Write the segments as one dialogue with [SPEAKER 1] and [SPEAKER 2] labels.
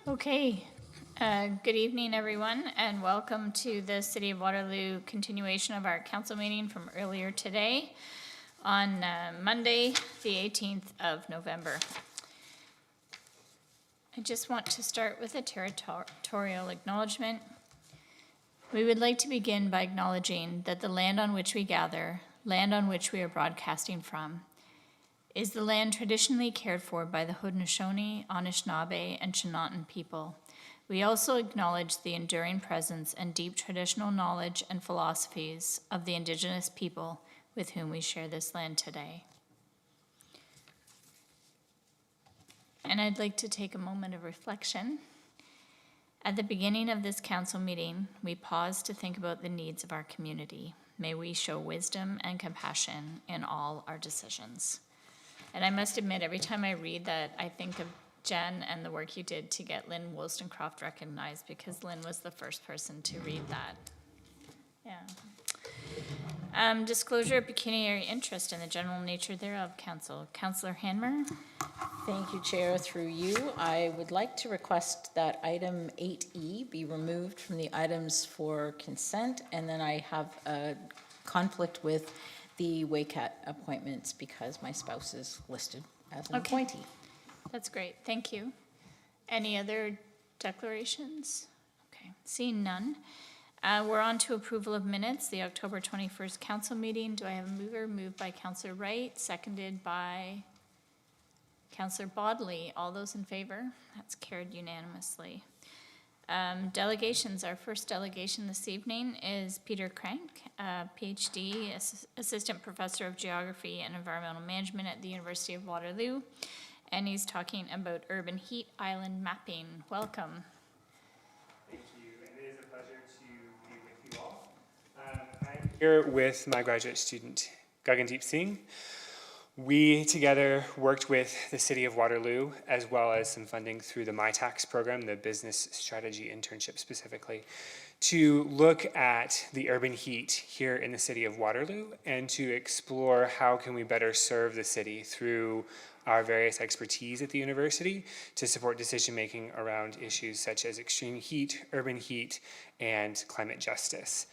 [SPEAKER 1] Okay, good evening, everyone, and welcome to the City of Waterloo continuation of our council meeting from earlier today on Monday, the 18th of November. I just want to start with a territorial acknowledgement. We would like to begin by acknowledging that the land on which we gather, land on which we are broadcasting from, is the land traditionally cared for by the Haudenosaunee, Anishinaabe, and Chinootan people. We also acknowledge the enduring presence and deep traditional knowledge and philosophies of the Indigenous people with whom we share this land today. And I'd like to take a moment of reflection. At the beginning of this council meeting, we paused to think about the needs of our community. May we show wisdom and compassion in all our decisions. And I must admit, every time I read that, I think of Jen and the work you did to get Lynn Wollstonecraft recognized, because Lynn was the first person to read that. Yeah. Disclosure of pecuniary interest in the general nature thereof, Council. Councillor Hanmer.
[SPEAKER 2] Thank you, Chair. Through you, I would like to request that item 8E be removed from the items for consent, and then I have a conflict with the WACAT appointments because my spouse is listed as an appointee.
[SPEAKER 1] That's great, thank you. Any other declarations? Okay, seeing none. We're on to approval of minutes, the October 21st council meeting. Do I have a mover? Moved by Councillor Wright, seconded by Councillor Bodley. All those in favor? That's carried unanimously. Delegations, our first delegation this evening is Peter Crank, PhD, Assistant Professor of Geography and Environmental Management at the University of Waterloo, and he's talking about urban heat island mapping. Welcome.
[SPEAKER 3] Thank you, and it is a pleasure to be with you all. I'm here with my graduate student, Gagandeep Singh. We together worked with the City of Waterloo, as well as some funding through the MyTax program, the business strategy internship specifically, to look at the urban heat here in the City of Waterloo and to explore how can we better serve the city through our various expertise at the university to support decision-making around issues such as extreme heat, urban heat, and climate justice.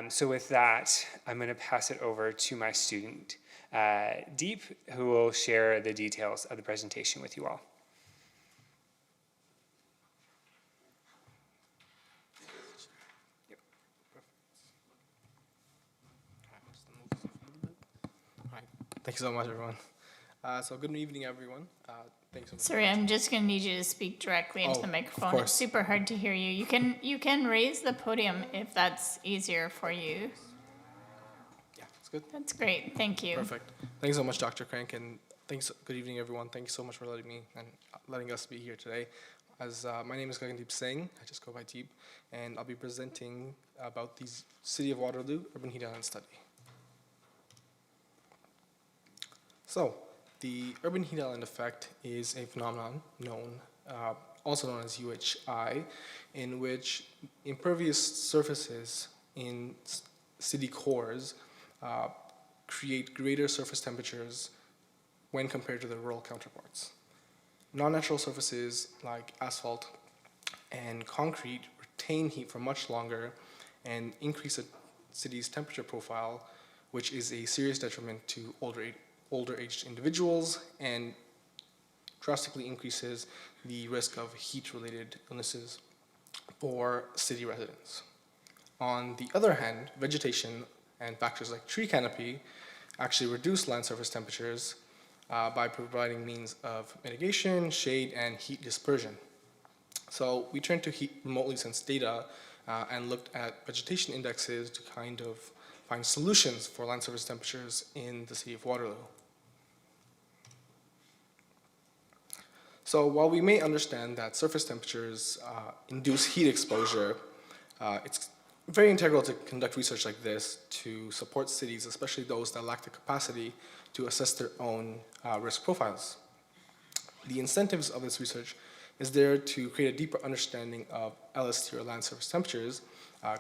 [SPEAKER 3] So with that, I'm going to pass it over to my student, Deep, who will share the details of the presentation with you all.
[SPEAKER 4] Thank you so much, everyone. So good evening, everyone. Thanks so much.
[SPEAKER 1] Sorry, I'm just going to need you to speak directly into the microphone. It's super hard to hear you. You can raise the podium if that's easier for you.
[SPEAKER 4] Yeah, that's good.
[SPEAKER 1] That's great. Thank you.
[SPEAKER 4] Perfect. Thanks so much, Dr. Crank, and thanks. Good evening, everyone. Thank you so much for letting me and letting us be here today. As my name is Gagandeep Singh, I just go by Deep, and I'll be presenting about the City of Waterloo Urban Heat Island Study. So, the urban heat island effect is a phenomenon known, also known as UHI, in which impervious surfaces in city cores create greater surface temperatures when compared to their rural counterparts. Non-natural surfaces like asphalt and concrete retain heat for much longer and increase a city's temperature profile, which is a serious detriment to older-aged individuals and drastically increases the risk of heat-related illnesses for city residents. On the other hand, vegetation and factors like tree canopy actually reduce land surface temperatures by providing means of mitigation, shade, and heat dispersion. So we turned to heat remotely sensed data and looked at vegetation indexes to kind of find solutions for land surface temperatures in the City of Waterloo. So while we may understand that surface temperatures induce heat exposure, it's very integral to conduct research like this to support cities, especially those that lack the capacity to assess their own risk profiles. The incentives of this research is there to create a deeper understanding of LST or land surface temperatures,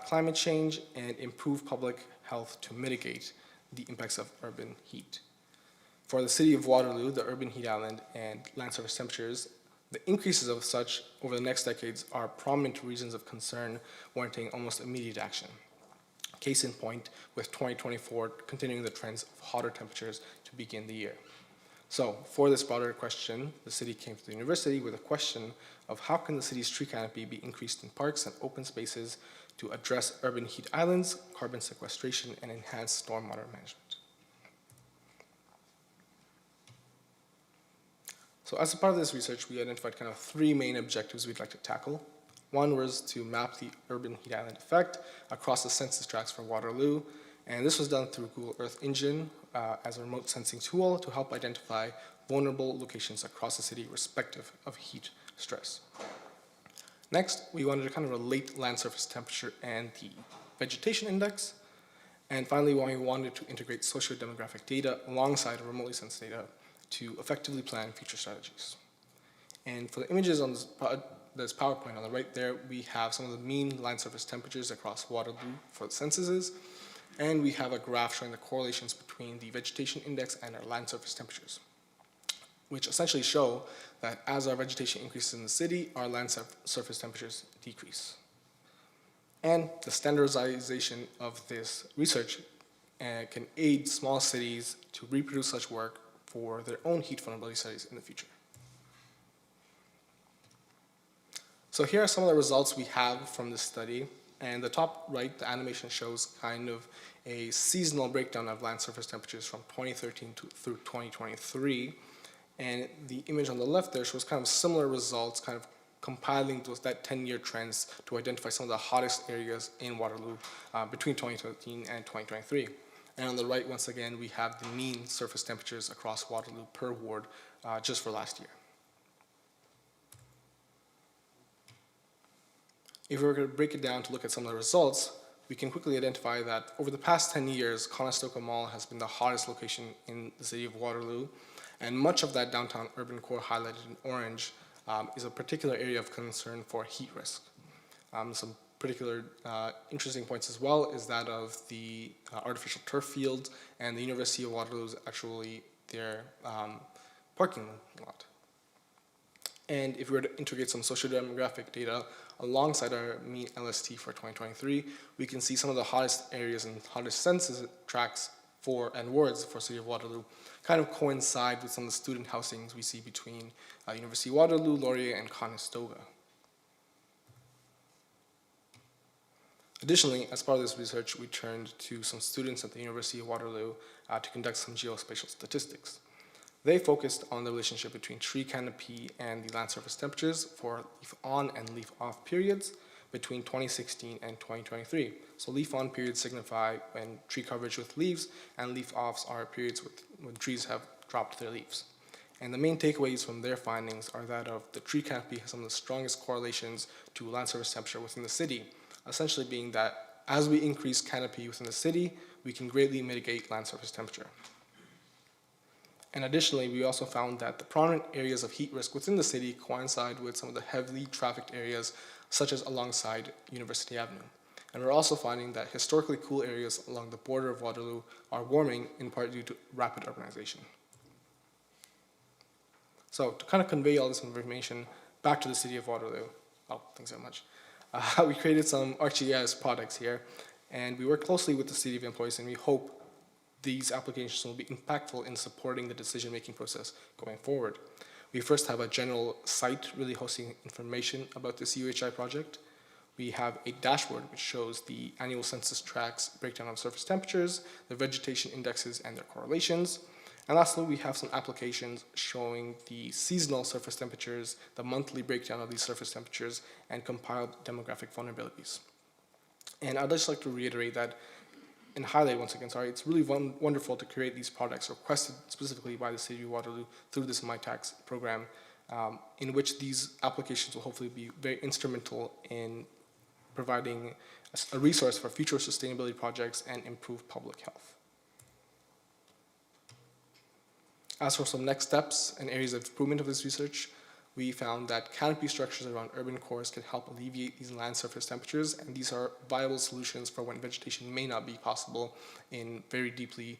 [SPEAKER 4] climate change, and improve public health to mitigate the impacts of urban heat. For the City of Waterloo, the urban heat island and land surface temperatures The increases of such over the next decades are prominent reasons of concern warranting almost immediate action. Case in point, with 2024 continuing the trends of hotter temperatures to begin the year. So, for this broader question, the city came to the university with a question of how can the city's tree canopy be increased in parks and open spaces to address urban heat islands, carbon sequestration, and enhance stormwater management. So as a part of this research, we identified kind of three main objectives we'd like to tackle. One was to map the urban heat island effect across the census tracts for Waterloo, and this was done through Google Earth Engine as a remote sensing tool to help identify vulnerable locations across the city irrespective of heat stress. Next, we wanted to kind of relate land surface temperature and the vegetation index. And finally, we wanted to integrate socio-demographic data alongside remotely sensed data to effectively plan future strategies. And for the images on this PowerPoint on the right there, we have some of the mean land surface temperatures across Waterloo for the censuses, and we have a graph showing the correlations between the vegetation index and our land surface temperatures, which essentially show that as our vegetation increases in the city, our land surface temperatures decrease. And the standardization of this research can aid small cities to reproduce such work for their own heat vulnerability studies in the future. So here are some of the results we have from this study. And the top right, the animation shows kind of a seasonal breakdown of land surface temperatures from 2013 through 2023. And the image on the left there shows kind of similar results, kind of compiling that 10-year trends to identify some of the hottest areas in Waterloo between 2013 and 2023. And on the right, once again, we have the mean surface temperatures across Waterloo per ward just for last year. If we were going to break it down to look at some of the results, we can quickly identify that over the past 10 years, Conestoga Mall has been the hottest location in the city of Waterloo, and much of that downtown urban core highlighted in orange is a particular area of concern for heat risk. Some particular interesting points as well is that of the artificial turf field, and the University of Waterloo is actually their parking lot. And if we were to integrate some socio-demographic data alongside our mean LST for 2023, we can see some of the hottest areas and hottest census tracts and wards for City of Waterloo kind of coincide with some of the student housings we see between University of Waterloo, Laurier, and Conestoga. Additionally, as part of this research, we turned to some students at the University of Waterloo to conduct some geospatial statistics. They focused on the relationship between tree canopy and the land surface temperatures for leaf on and leaf off periods between 2016 and 2023. So leaf on periods signify when tree coverage with leaves, and leaf offs are periods when trees have dropped their leaves. And the main takeaways from their findings are that of the tree canopy has some of the strongest correlations to land surface temperature within the city, essentially being that as we increase canopy within the city, we can greatly mitigate land surface temperature. And additionally, we also found that the prominent areas of heat risk within the city coincide with some of the heavily trafficked areas, such as alongside University Avenue. And we're also finding that historically cool areas along the border of Waterloo are warming in part due to rapid urbanization. So to kind of convey all this information back to the city of Waterloo, thanks so much. We created some ArcGIS products here, and we work closely with the city of employees, and we hope these applications will be impactful in supporting the decision-making process going forward. We first have a general site really hosting information about this UHI project. We have a dashboard which shows the annual census tracts, breakdown of surface temperatures, the vegetation indexes and their correlations. And lastly, we have some applications showing the seasonal surface temperatures, the monthly breakdown of these surface temperatures, and compiled demographic vulnerabilities. And I'd just like to reiterate that and highlight once again, it's really wonderful to create these products requested specifically by the City of Waterloo through this MyTax program, in which these applications will hopefully be very instrumental in providing a resource for future sustainability projects and improve public health. As for some next steps and areas of improvement of this research, we found that canopy structures around urban cores can help alleviate these land surface temperatures, and these are viable solutions for when vegetation may not be possible in very deeply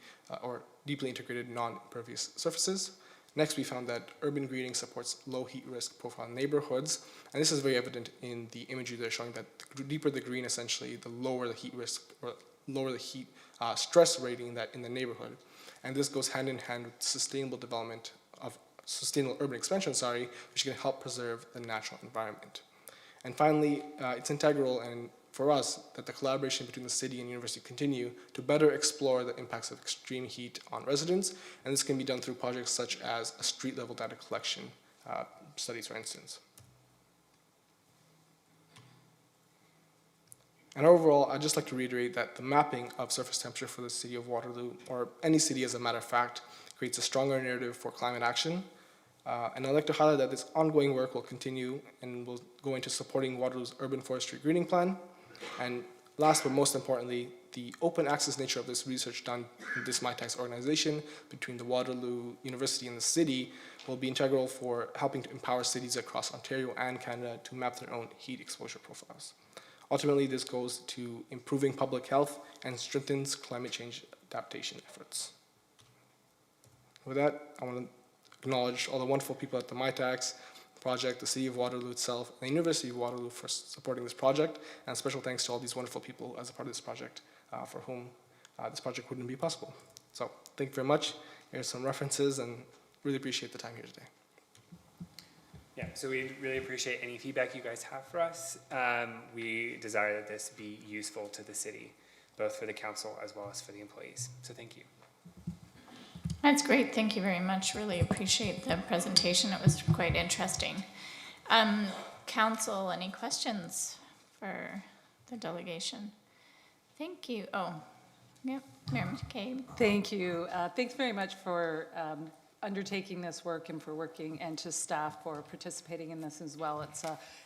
[SPEAKER 4] integrated non-impervious surfaces. Next, we found that urban greening supports low heat risk profile neighborhoods, and this is very evident in the imagery they're showing that the deeper the green, essentially, the lower the heat risk or lower the heat stress rating that in the neighborhood. And this goes hand in hand with sustainable development of sustainable urban expansion, which can help preserve the natural environment. And finally, it's integral and for us that the collaboration between the city and university continue to better explore the impacts of extreme heat on residents, and this can be done through projects such as a street level data collection studies, for instance. And overall, I'd just like to reiterate that the mapping of surface temperature for the city of Waterloo, or any city as a matter of fact, creates a stronger narrative for climate action. And I'd like to highlight that this ongoing work will continue and will go into supporting Waterloo's urban forestry greening plan. And last but most importantly, the open access nature of this research done in this MyTax organization between the Waterloo University and the city will be integral for helping to empower cities across Ontario and Canada to map their own heat exposure profiles. Ultimately, this goes to improving public health and strengthens climate change adaptation efforts. With that, I want to acknowledge all the wonderful people at the MyTax project, the City of Waterloo itself, and the University of Waterloo for supporting this project, and special thanks to all these wonderful people as a part of this project for whom this project wouldn't be possible. So thank you very much. Here's some references and really appreciate the time here today.
[SPEAKER 3] Yeah, so we really appreciate any feedback you guys have for us. We desire that this be useful to the city, both for the council as well as for the employees. So thank you.
[SPEAKER 1] That's great. Thank you very much. Really appreciate the presentation. It was quite interesting. Council, any questions for the delegation? Thank you. Oh, yep, Mayor McCabe.
[SPEAKER 5] Thank you. Thanks very much for undertaking this work and for working, and to staff for participating in this as well.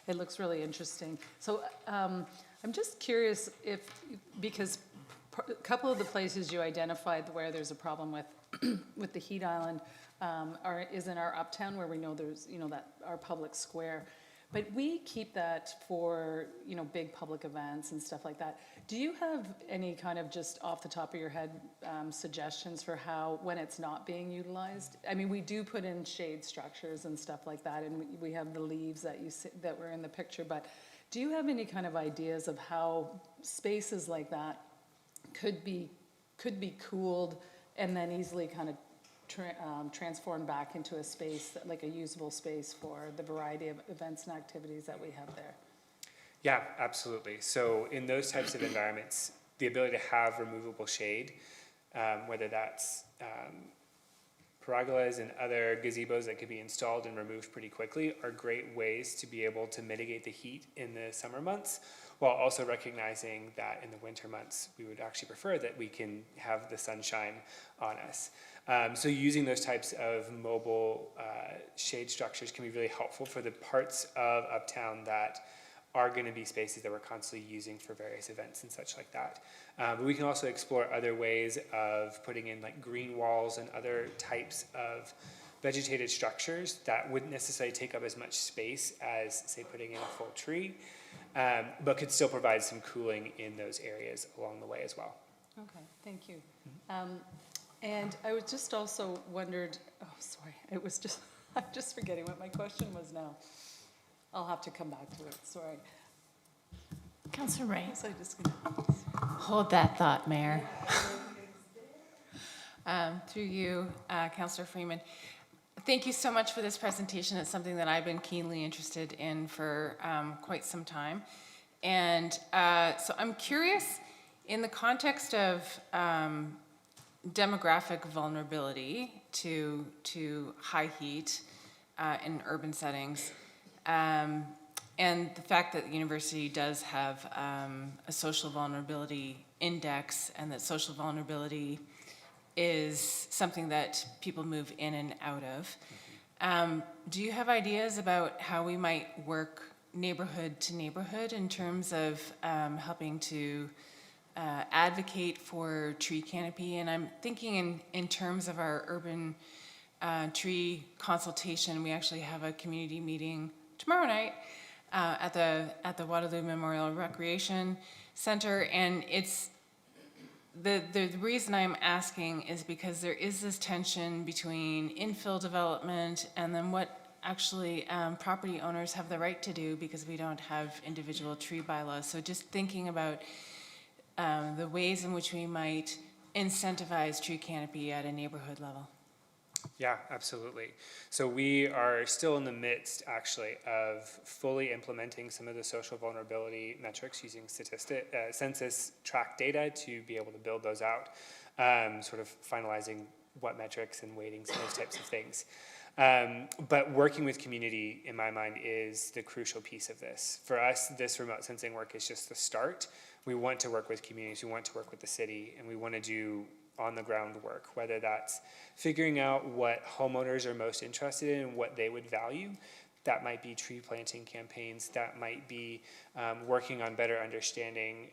[SPEAKER 5] It looks really interesting. So I'm just curious because a couple of the places you identified where there's a problem with the heat island is in our uptown, where we know there's, that our public square. But we keep that for, big public events and stuff like that. Do you have any kind of, just off the top of your head, suggestions for how, when it's not being utilized? I mean, we do put in shade structures and stuff like that, and we have the leaves that were in the picture, but do you have any kind of ideas of how spaces like that could be cooled and then easily kind of transformed back into a space, like a usable space for the variety of events and activities that we have there?
[SPEAKER 3] Yeah, absolutely. So in those types of environments, the ability to have removable shade, whether that's pergolas and other gazebos that could be installed and removed pretty quickly, are great ways to be able to mitigate the heat in the summer months, while also recognizing that in the winter months, we would actually prefer that we can have the sunshine on us. So using those types of mobile shade structures can be really helpful for the parts of Uptown that are going to be spaces that we're constantly using for various events and such like that. But we can also explore other ways of putting in like green walls and other types of vegetated structures that wouldn't necessarily take up as much space as, say, putting in a full tree, but could still provide some cooling in those areas along the way as well.
[SPEAKER 5] Okay, thank you. And I was just also wondered, I'm just forgetting what my question was now. I'll have to come back to it, sorry.
[SPEAKER 1] Councillor Ray.
[SPEAKER 5] So I'm just gonna
[SPEAKER 6] Hold that thought, Mayor. Through you, Councillor Freeman. Thank you so much for this presentation. It's something that I've been keenly interested in for quite some time. And so I'm curious, in the context of demographic vulnerability to high heat in urban settings, and the fact that the university does have a social vulnerability index, and that social vulnerability is something that people move in and out of. Do you have ideas about how we might work neighborhood to neighborhood in terms of helping to advocate for tree canopy? And I'm thinking in terms of our urban tree consultation. We actually have a community meeting tomorrow night at the Waterloo Memorial Recreation Center, and the reason I'm asking is because there is this tension between infill development and then what actually property owners have the right to do because we don't have individual tree bylaws. So just thinking about the ways in which we might incentivize tree canopy at a neighborhood level.
[SPEAKER 3] Yeah, absolutely. So we are still in the midst, actually, of fully implementing some of the social vulnerability metrics using census track data to be able to build those out, sort of finalizing what metrics and weightings and those types of things. But working with community, in my mind, is the crucial piece of this. For us, this remote sensing work is just the start. We want to work with communities, we want to work with the city, and we want to do on-the-ground work, whether that's figuring out what homeowners are most interested in and what they would value. That might be tree planting campaigns, that might be working on better understanding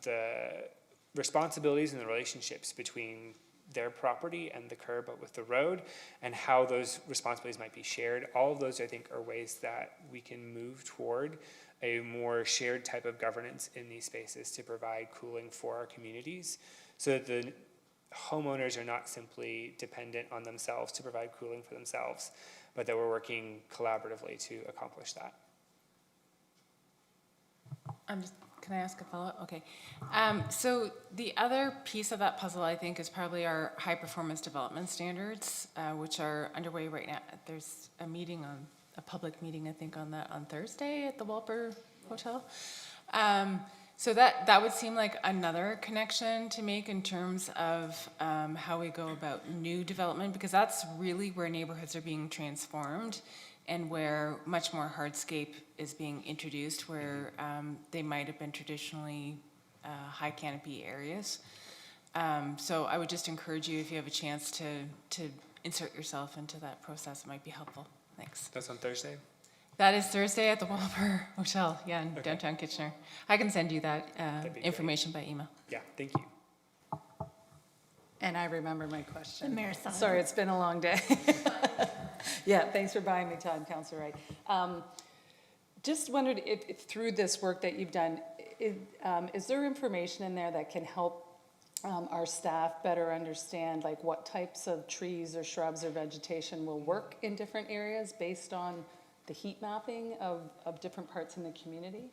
[SPEAKER 3] the responsibilities and the relationships between their property and the curb with the road, and how those responsibilities might be shared. All of those, I think, are ways that we can move toward a more shared type of governance in these spaces to provide cooling for our communities, so that the homeowners are not simply dependent on themselves to provide cooling for themselves, but that we're working collaboratively to accomplish that.
[SPEAKER 6] Can I ask a follow-up? Okay. So the other piece of that puzzle, I think, is probably our high-performance development standards, which are underway right now. There's a public meeting, I think, on that on Thursday at the Walper Hotel. So that would seem like another connection to make in terms of how we go about new development, because that's really where neighborhoods are being transformed and where much more hardscape is being introduced, where they might have been traditionally high canopy areas. So I would just encourage you, if you have a chance to insert yourself into that process, it might be helpful. Thanks.
[SPEAKER 3] That's on Thursday?
[SPEAKER 6] That is Thursday at the Walper Hotel, yeah, in downtown Kitchener. I can send you that information by email.
[SPEAKER 3] Yeah, thank you.
[SPEAKER 5] And I remember my question.
[SPEAKER 1] The marathon.
[SPEAKER 5] Sorry, it's been a long day. Yeah, thanks for buying me time, Councillor Wright. Just wondered if through this work that you've done, is there information in there that can help our staff better understand like what types of trees or shrubs or vegetation will work in different areas based on the heat mapping of different parts in the community?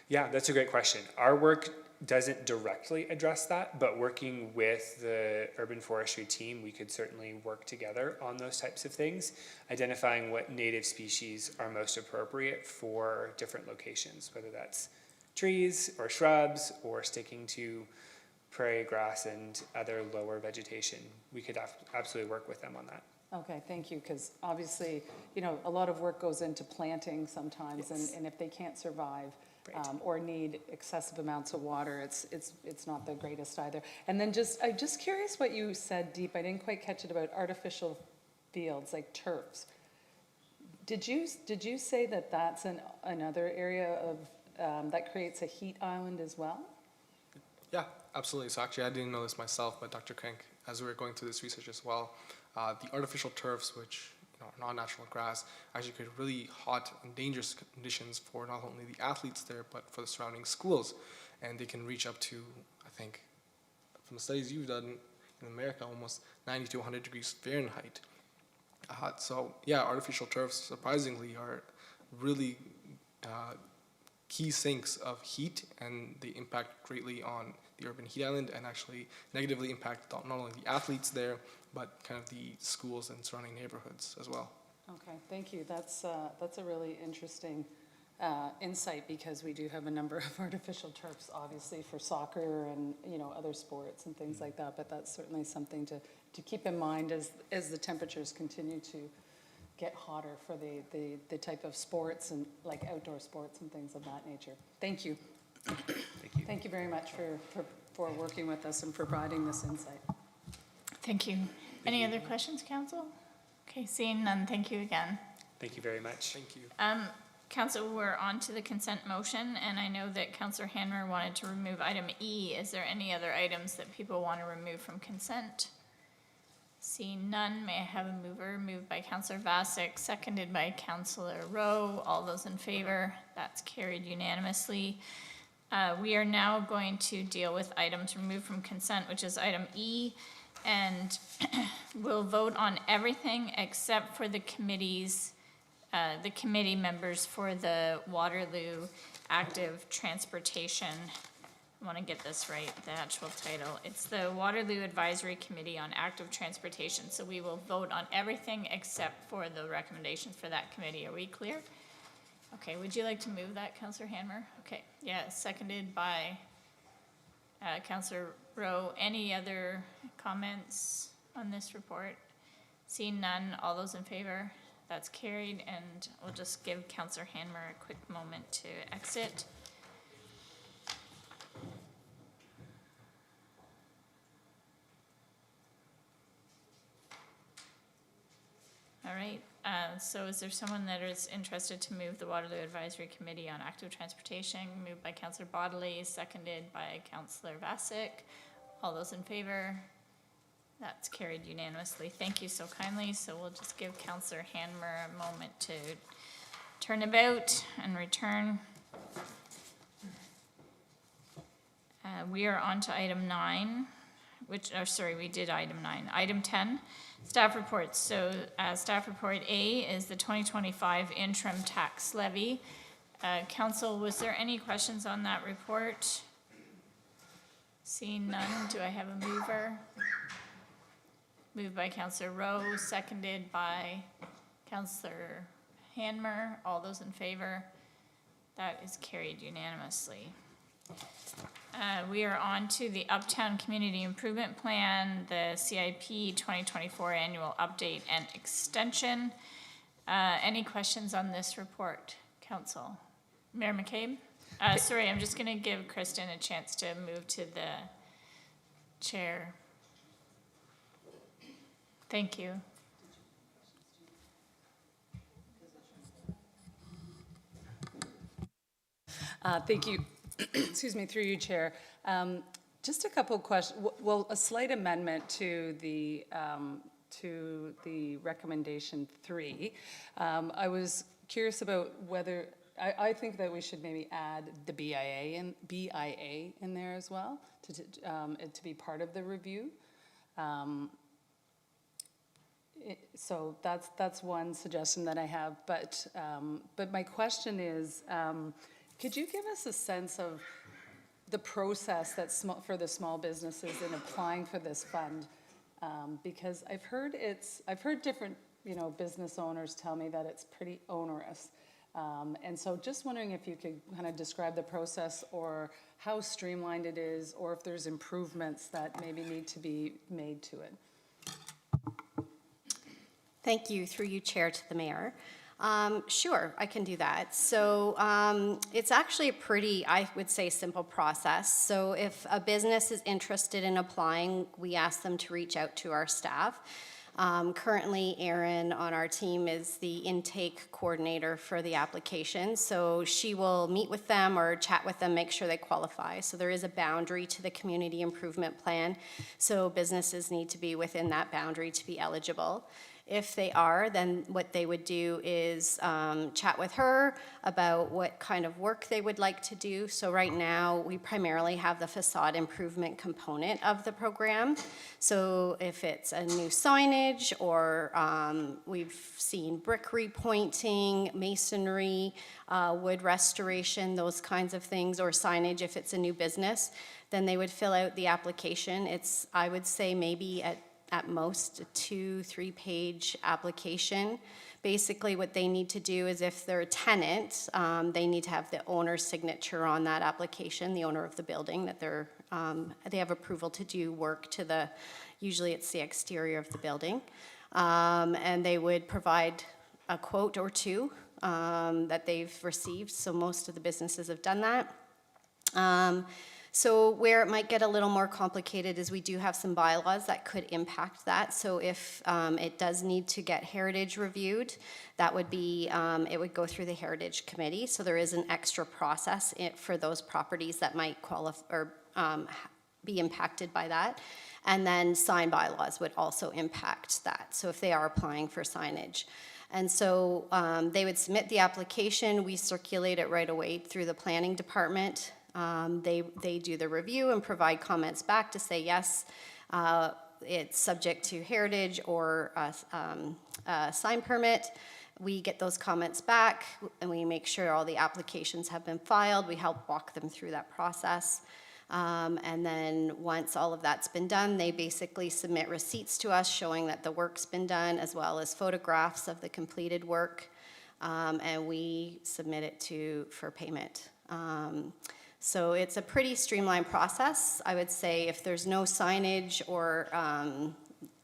[SPEAKER 3] Yeah, that's a great question. Our work doesn't directly address that, but working with the urban forestry team, we could certainly work together on those types of things, identifying what native species are most appropriate for different locations, whether that's trees or shrubs or sticking to prairie grass and other lower vegetation. We could absolutely work with them on that.
[SPEAKER 5] Okay, thank you, because obviously, you know, a lot of work goes into planting sometimes,
[SPEAKER 3] Yes.
[SPEAKER 5] and if they can't survive
[SPEAKER 3] Right.
[SPEAKER 5] or need excessive amounts of water, it's not the greatest either. And then I'm just curious what you said, Deep, I didn't quite catch it, about artificial fields, like turfs. Did you say that that's another area of, that creates a heat island as well?
[SPEAKER 4] Yeah, absolutely. So actually, I didn't know this myself, but Dr. Crank, as we were going through this research as well, the artificial turfs, which are non-natural grass, actually create really hot and dangerous conditions for not only the athletes there, but for the surrounding schools. And they can reach up to, I think, from the studies you've done in America, almost 90 to 100 degrees Fahrenheit. So yeah, artificial turfs, surprisingly, are really key sinks of heat, and they impact greatly on the urban heat island, and actually negatively impact not only the athletes there, but kind of the schools and surrounding neighborhoods as well.
[SPEAKER 5] Okay, thank you. That's a really interesting insight, because we do have a number of artificial turfs, obviously, for soccer and, you know, other sports and things like that, but that's certainly something to keep in mind as the temperatures continue to get hotter for the type of sports and like outdoor sports and things of that nature. Thank you.
[SPEAKER 3] Thank you.
[SPEAKER 5] Thank you very much for working with us and for providing this insight.
[SPEAKER 1] Thank you. Any other questions, council? Okay, seeing none, thank you again.
[SPEAKER 3] Thank you very much.
[SPEAKER 4] Thank you.
[SPEAKER 1] Council, we're on to the consent motion, and I know that Councillor Hanmer wanted to remove item E. Is there any other items that people want to remove from consent? Seeing none, may I have a mover? Moved by Councillor Vasek, seconded by Councillor Rowe. All those in favor? That's carried unanimously. We are now going to deal with items removed from consent, which is item E, and we'll vote on everything except for the committees, the committee members for the Waterloo Active Transportation. I want to get this right, the actual title. It's the Waterloo Advisory Committee on Active Transportation. So we will vote on everything except for the recommendations for that committee. Are we clear? Okay, would you like to move that, Councillor Hanmer? Okay, yeah, seconded by Councillor Rowe. Any other comments on this report? Seeing none, all those in favor? That's carried, and we'll just give Councillor Hanmer a quick moment to exit. All right, so is there someone that is interested to move the Waterloo Advisory Committee on Active Transportation? Moved by Councillor Bodley, seconded by Councillor Vasic. All those in favor? That's carried unanimously. Thank you so kindly. So we'll just give Councillor Hanmer a moment to turn about and return. We are on to item 9, which, oh, sorry, we did item 9. Item 10, staff reports. So staff report A is the 2025 interim tax levy. Council, was there any questions on that report? Seeing none, do I have a mover? Moved by Councillor Rowe, seconded by Councillor Hanmer. All those in favor? That is carried unanimously. We are on to the Uptown Community Improvement Plan, the CIP 2024 Annual Update and Extension. Any questions on this report, Council? Mayor McCabe? Sorry, I'm just going to give Kristen a chance to move to the chair. Thank you.
[SPEAKER 5] Thank you. Excuse me, through you, Chair. Just a couple of questions. Well, a slight amendment to the recommendation 3. I was curious about whether I think that we should maybe add the BIA in there as well to be part of the review. So that's one suggestion that I have. But my question is, could you give us a sense of the process that's for the small businesses in applying for this fund? Because I've heard different business owners tell me that it's pretty onerous. And so just wondering if you could kind of describe the process or how streamlined it is, or if there's improvements that maybe need to be made to it.
[SPEAKER 7] Thank you, through you, Chair, to the Mayor. Sure, I can do that. So it's actually a pretty, I would say, simple process. So if a business is interested in applying, we ask them to reach out to our staff. Currently, Erin on our team is the intake coordinator for the application. So she will meet with them or chat with them, make sure they qualify. So there is a boundary to the community improvement plan. So businesses need to be within that boundary to be eligible. If they are, then what they would do is chat with her about what kind of work they would like to do. So right now, we primarily have the facade improvement component of the program. So if it's a new signage, or we've seen brick repointing, masonry, wood restoration, those kinds of things, or signage if it's a new business, then they would fill out the application. It's, I would say, maybe at most a 2-3 page application. Basically what they need to do is, if they're a tenant, they need to have the owner's signature on that application, the owner of the building, that they have approval to do work to usually it's the exterior of the building. And they would provide a quote or two that they've received. So most of the businesses have done that. So where it might get a little more complicated is we do have some bylaws that could impact that. So if it does need to get heritage reviewed, that would be, it would go through the Heritage Committee. So there is an extra process for those properties that might qualify or be impacted by that. And then sign bylaws would also impact that. So if they are applying for signage. And so they would submit the application. We circulate it right away through the planning department. They do the review and provide comments back to say, yes, it's subject to heritage or a sign permit. We get those comments back and we make sure all the applications have been filed. We help walk them through that process. And then once all of that's been done, they basically submit receipts to us showing that the work's been done, as well as photographs of the completed work. And we submit it for payment. So it's a pretty streamlined process. I would say if there's no signage or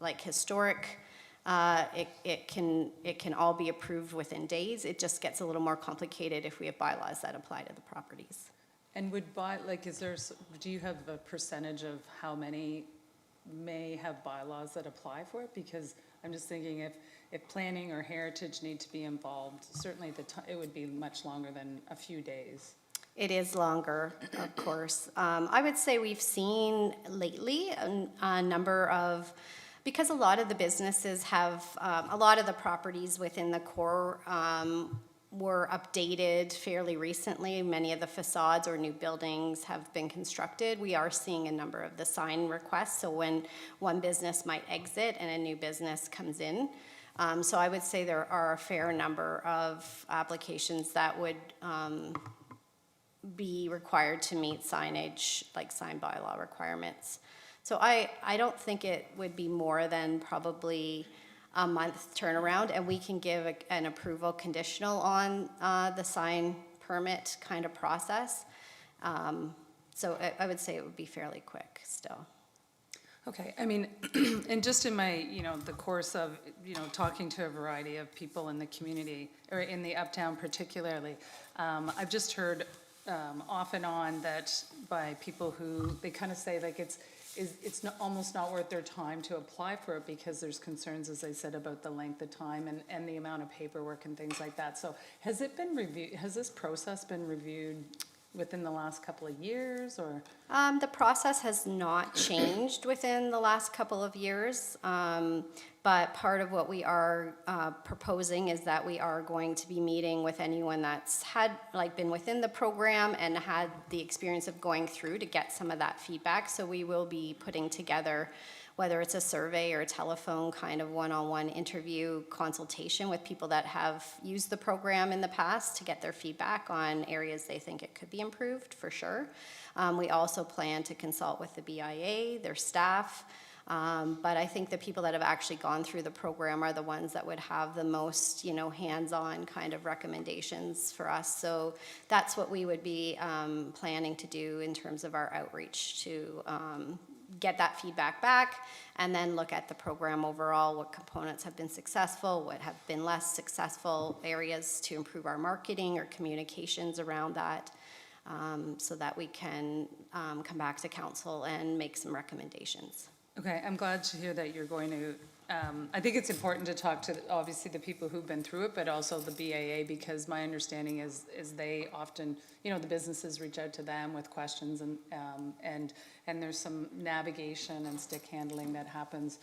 [SPEAKER 7] like historic, it can all be approved within days. It just gets a little more complicated if we have bylaws that apply to the properties.
[SPEAKER 5] And do you have a percentage of how many may have bylaws that apply for it? Because I'm just thinking if planning or heritage need to be involved, certainly it would be much longer than a few days.
[SPEAKER 7] It is longer, of course. I would say we've seen lately a number of, because a lot of the businesses have, a lot of the properties within the core were updated fairly recently. Many of the facades or new buildings have been constructed. We are seeing a number of the sign requests. So when one business might exit and a new business comes in. So I would say there are a fair number of applications that would be required to meet signage, like sign bylaw requirements. So I don't think it would be more than probably a month turnaround, and we can give an approval conditional on the sign permit kind of process. So I would say it would be fairly quick still.
[SPEAKER 5] Okay, I mean, and just in my, the course of, talking to a variety of people in the community, or in the Uptown particularly, I've just heard off and on that by people who, they kind of say like it's almost not worth their time to apply for it because there's concerns, as I said, about the length of time and the amount of paperwork and things like that. So has it been reviewed, has this process been reviewed within the last couple of years, or?
[SPEAKER 7] The process has not changed within the last couple of years, but part of what we are proposing is that we are going to be meeting with anyone that's been within the program and had the experience of going through to get some of that feedback. So we will be putting together, whether it's a survey or a telephone kind of one-on-one interview consultation with people that have used the program in the past to get their feedback on areas they think it could be improved, for sure. We also plan to consult with the BIA, their staff, but I think the people that have actually gone through the program are the ones that would have the most, hands-on kind of recommendations for us. So that's what we would be planning to do in terms of our outreach, to get that feedback back and then look at the program overall, what components have been successful, what have been less successful, areas to improve our marketing or communications around that, so that we can come back to council and make some recommendations.
[SPEAKER 5] Okay, I'm glad to hear that you're going to, I think it's important to talk to, obviously, the people who've been through it, but also the BAA, because my understanding is they often, the businesses reach out to them with questions, and there's some navigation and stick handling that happens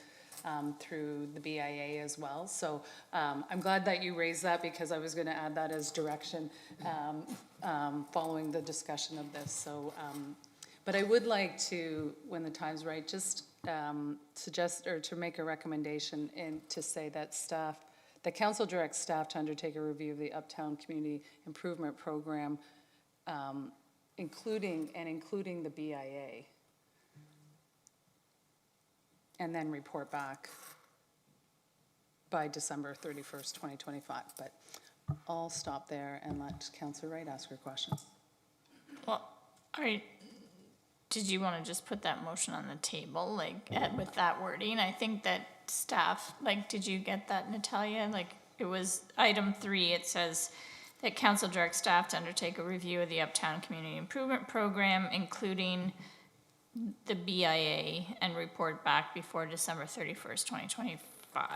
[SPEAKER 5] through the BIA as well. So I'm glad that you raised that, because I was going to add that as direction following the discussion of this. So, but I would like to, when the time's right, just suggest or to make a recommendation and to say that the council directs staff to undertake a review of the Uptown Community Improvement Program, including the BIA, and then report back by December 31st, 2025. But I'll stop there and let Councillor Wright ask her question.
[SPEAKER 1] Well, all right. Did you want to just put that motion on the table, with that wording? I think that staff, did you get that, Natalia? It was item 3, it says that council directs staff to undertake a review of the Uptown Community Improvement Program, including the BIA, and report back before December 31st, 2025.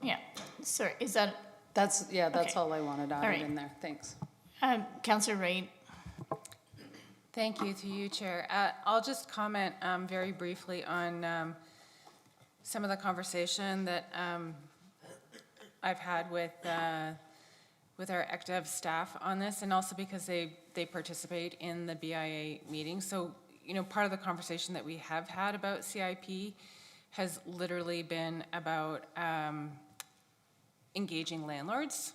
[SPEAKER 1] Yeah, sorry, is that?
[SPEAKER 5] That's
[SPEAKER 1] Okay.
[SPEAKER 5] all I wanted added
[SPEAKER 1] right.
[SPEAKER 5] in there. Thanks.
[SPEAKER 1] Councillor Wright?
[SPEAKER 6] Thank you, through you, Chair. I'll just comment very briefly on some of the conversation that I've had with our ECDEV staff on this, and also because they they participate in the BIA meeting. So, you know, part of the conversation that we have had about CIP has literally been about engaging landlords.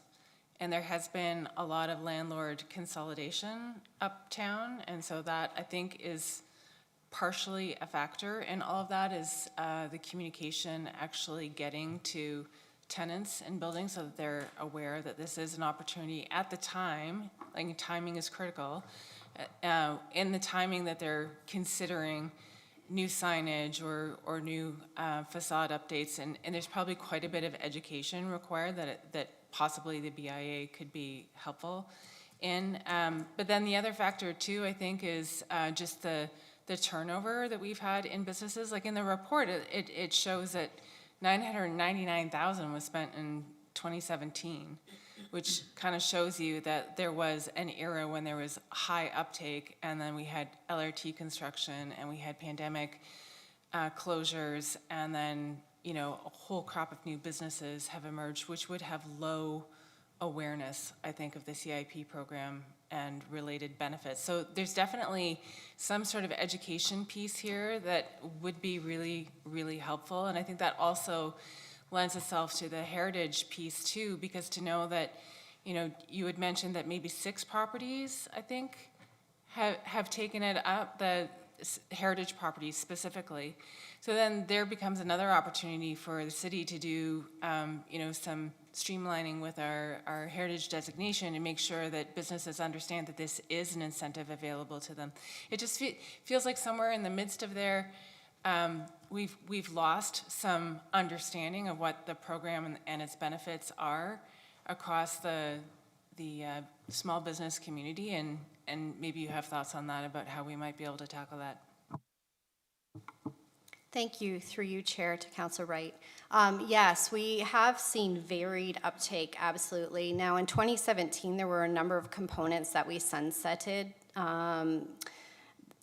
[SPEAKER 6] And there has been a lot of landlord consolidation uptown. And so that, I think, is partially a factor in all of that, is the communication actually getting to tenants and buildings so that they're aware that this is an opportunity at the time, like timing is critical, in the timing that they're considering new signage or new facade updates, and there's probably quite a bit of education required that possibly the BIA could be helpful in. But then the other factor too, I think, is just the turnover that we've had in businesses. Like in the report, it shows that $999,000 was spent in 2017, which kind of shows you that there was an era when there was high uptake, and then we had LRT construction, and we had pandemic closures, and then, you know, a whole crop of new businesses have emerged, which would have low awareness, I think, of the CIP program and related benefits. So there's definitely some sort of education piece here that would be really, really helpful. And I think that also lends itself to the heritage piece too, because to know that, you know, you had mentioned that maybe 6 properties, I think, have taken it up, the heritage properties specifically. So then there becomes another opportunity for the city to do, you know, some streamlining with our heritage designation and make sure that businesses understand that this is an incentive available to them. It just feels like somewhere in the midst of there, we've lost some understanding of what the program and its benefits are across the small business community, and maybe you have thoughts on that about how we might be able to tackle that.
[SPEAKER 7] Thank you, through you, Chair, to Councillor Wright. Yes, we have seen varied uptake, absolutely. Now, in 2017, there were a number of components that we sunsetted.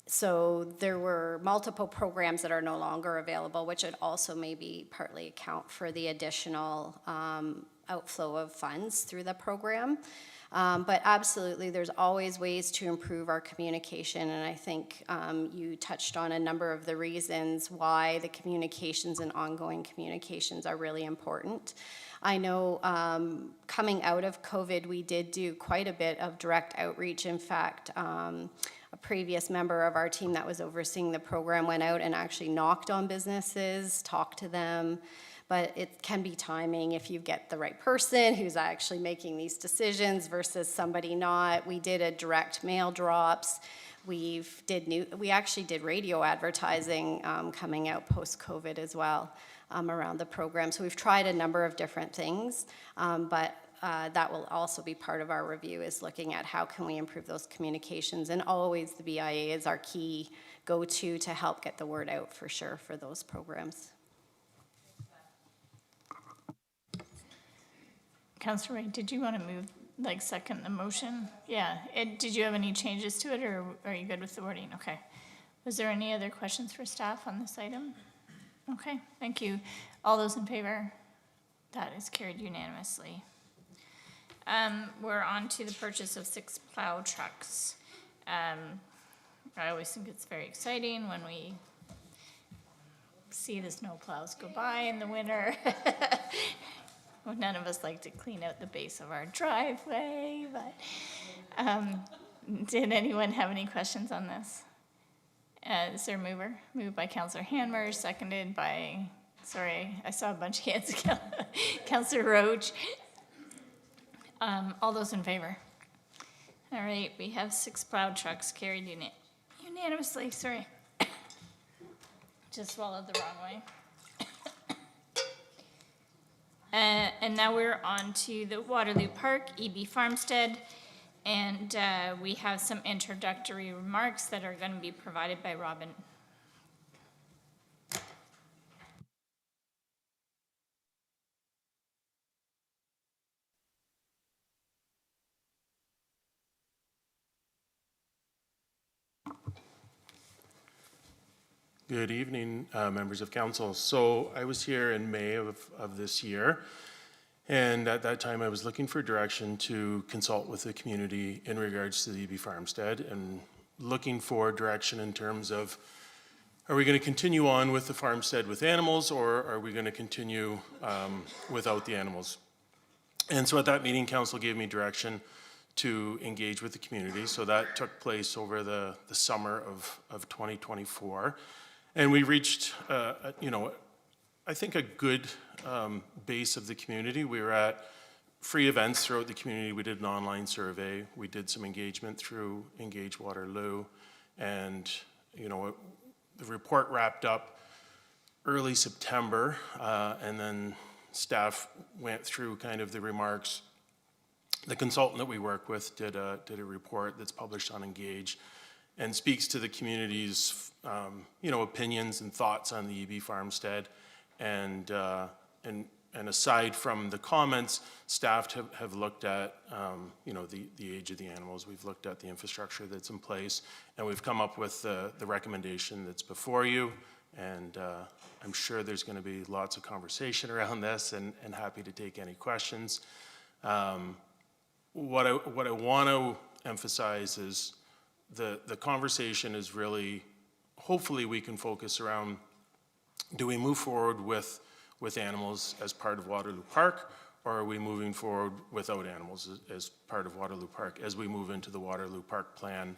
[SPEAKER 7] So there were multiple programs that are no longer available, which would also maybe partly account for the additional outflow of funds through the program. But absolutely, there's always ways to improve our communication, and I think you touched on a number of the reasons why the communications and ongoing communications are really important. I know coming out of COVID, we did do quite a bit of direct outreach. In fact, a previous member of our team that was overseeing the program went out and actually knocked on businesses, talked to them. But it can be timing if you get the right person who's actually making these decisions versus somebody not. We did a direct mail drops. We actually did radio advertising coming out post-COVID as well around the program. So we've tried a number of different things, but that will also be part of our review, is looking at how can we improve those communications. And always the BIA is our key go-to to help get the word out for sure for those programs.
[SPEAKER 1] Councillor Wright, did you want to move, like, second the motion? Yeah, did you have any changes to it, or are you good with the wording? Okay. Was there any other questions for staff on this item? Okay, thank you. All those in favor? That is carried unanimously. We're on to the purchase of 6 plow trucks. I always think it's very exciting when we see the snow plows go by in the winter. None of us like to clean out the base of our driveway, but did anyone have any questions on this? Is there a mover? Moved by Councillor Hanmer, seconded by, sorry, I saw a bunch of hands, Councillor Roach. All those in favor? All right, we have 6 plow trucks carried unanimously, sorry. Just swallowed the wrong way. And now we're on to the Waterloo Park, EB Farmstead, and we have some introductory remarks that are going to be provided by Robin.
[SPEAKER 8] Good evening, members of council. So I was here in May of this year, And at that time, I was looking for direction to consult with the community in regards to the EB farmstead and looking for direction in terms of, are we going to continue on with the farmstead with animals, or are we going to continue without the animals? And so at that meeting, council gave me direction to engage with the community. So that took place over the summer of 2024. And we reached, you know, I think a good base of the community. We were at free events throughout the community. We did an online survey. We did some engagement through Engage Waterloo. And, you know, the report wrapped up early September, and then staff went through kind of the remarks. The consultant that we work with did a report that's published on Engage and speaks to the community's, you know, opinions and thoughts on the EB farmstead. And aside from the comments, staff have looked at, you know, the age of the animals. We've looked at the infrastructure that's in place, and we've come up with the recommendation that's before you. And I'm sure there's going to be lots of conversation around this, and happy to take any questions. What I want to emphasize is the conversation is really, hopefully we can focus around, do we move forward with animals as part of Waterloo Park, or are we moving forward without animals as part of Waterloo Park as we move into the Waterloo Park plan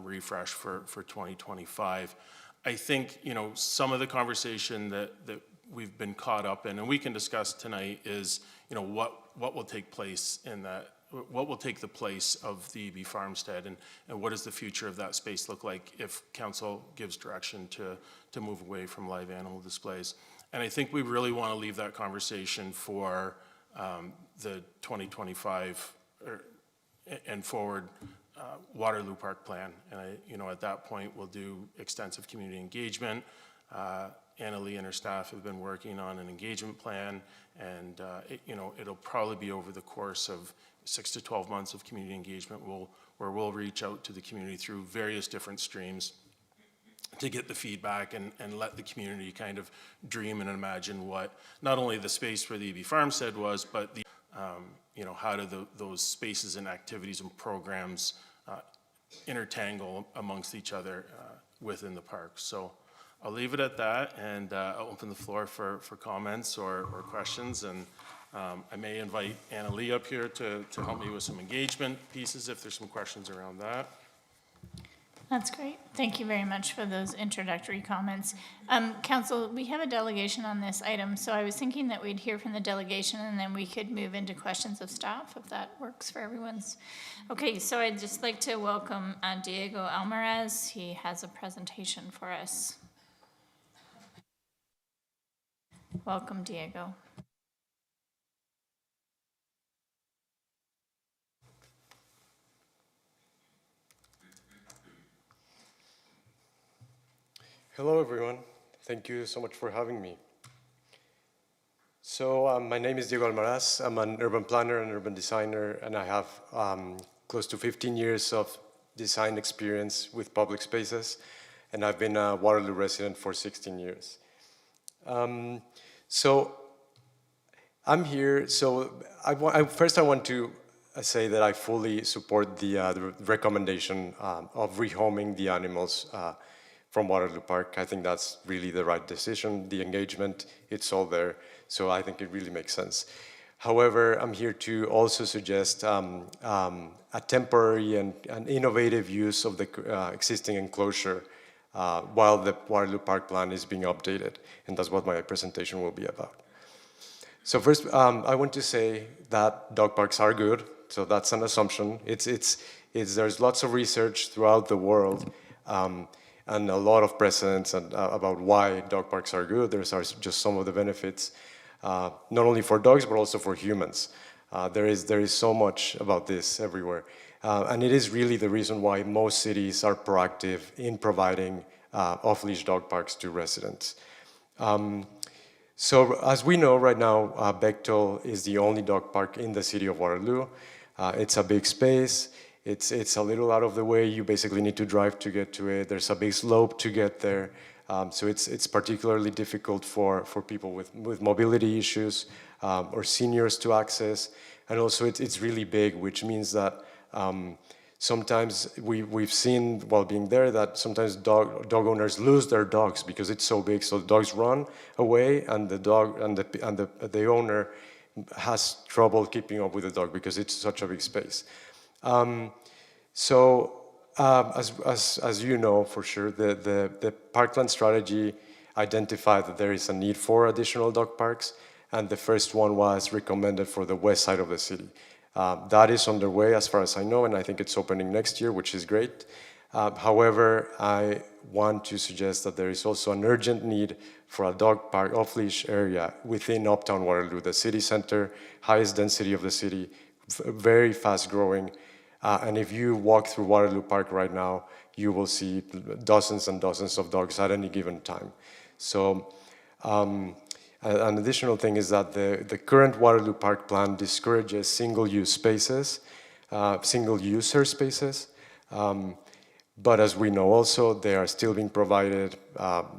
[SPEAKER 8] refresh for 2025? I think, you know, some of the conversation that we've been caught up in, and we can discuss tonight, is, you know, what will take place in that, what will take the place of the EB farmstead, and what does the future of that space look like if council gives direction to move away from live animal displays. And I think we really want to leave that conversation for the 2025 and forward Waterloo Park plan. And you know, at that point, we'll do extensive community engagement. Annalee and her staff have been working on an engagement plan, and you know, it'll probably be over the course of 6 to 12 months of community engagement where we'll reach out to the community through various different streams to get the feedback and let the community kind of dream and imagine what not only the space where the EB farmstead was, but the you know, how do those spaces and activities and programs intertangle amongst each other within the park. So I'll leave it at that, and I'll open the floor for comments or questions. And I may invite Annalee up here to help me with some engagement pieces if there's some questions around that.
[SPEAKER 1] That's great. Thank you very much for those introductory comments. Council, we have a delegation on this item, so I was thinking that we'd hear from the delegation and then we could move into questions of staff, if that works for everyone's. Okay, so I'd just like to welcome Diego Almaraz. He has a presentation for us. Welcome, Diego.
[SPEAKER 9] Hello, everyone. Thank you so much for having me. So my name is Diego Almaraz. I'm an urban planner and urban designer, and I have close to 15 years of design experience with public spaces, and I've been a Waterloo resident for 16 years. So I'm here, so first I want to say that I fully support the recommendation of rehoming the animals from Waterloo Park. I think that's really the right decision. The engagement, it's all there, so I think it really makes sense. However, I'm here to also suggest a temporary and innovative use of the existing enclosure while the Waterloo Park plan is being updated, and that's what my presentation will be about. So first, I want to say that dog parks are good, so that's an assumption. There's lots of research throughout the world, and a lot of precedents about why dog parks are good. There's just some of the benefits, not only for dogs, but also for humans. There is so much about this everywhere. And it is really the reason why most cities are proactive in providing off-leash dog parks to residents. So as we know right now, Bechtel is the only dog park in the city of Waterloo. It's a big space. It's a little out of the way. You basically need to drive to get to it. There's a big slope to get there. So it's particularly difficult for people with mobility issues or seniors to access. And also it's really big, which means that sometimes we've seen while being there that sometimes dog owners lose their dogs because it's so big. So the dogs run away, and the dog and the owner has trouble keeping up with the dog because it's such a big space. As you know for sure, the parkland strategy identified that there is a need for additional dog parks, and the first one was recommended for the west side of the city. That is underway as far as I know, and I think it's opening next year, which is great. However, I want to suggest that there is also an urgent need for a dog park off-leash area within Uptown Waterloo, the city center, highest density of the city, very fast growing. And if you walk through Waterloo Park right now, you will see dozens and dozens of dogs at any given time. So an additional thing is that the current Waterloo Park plan discourages single-use spaces, single-user spaces. But as we know also, they are still being provided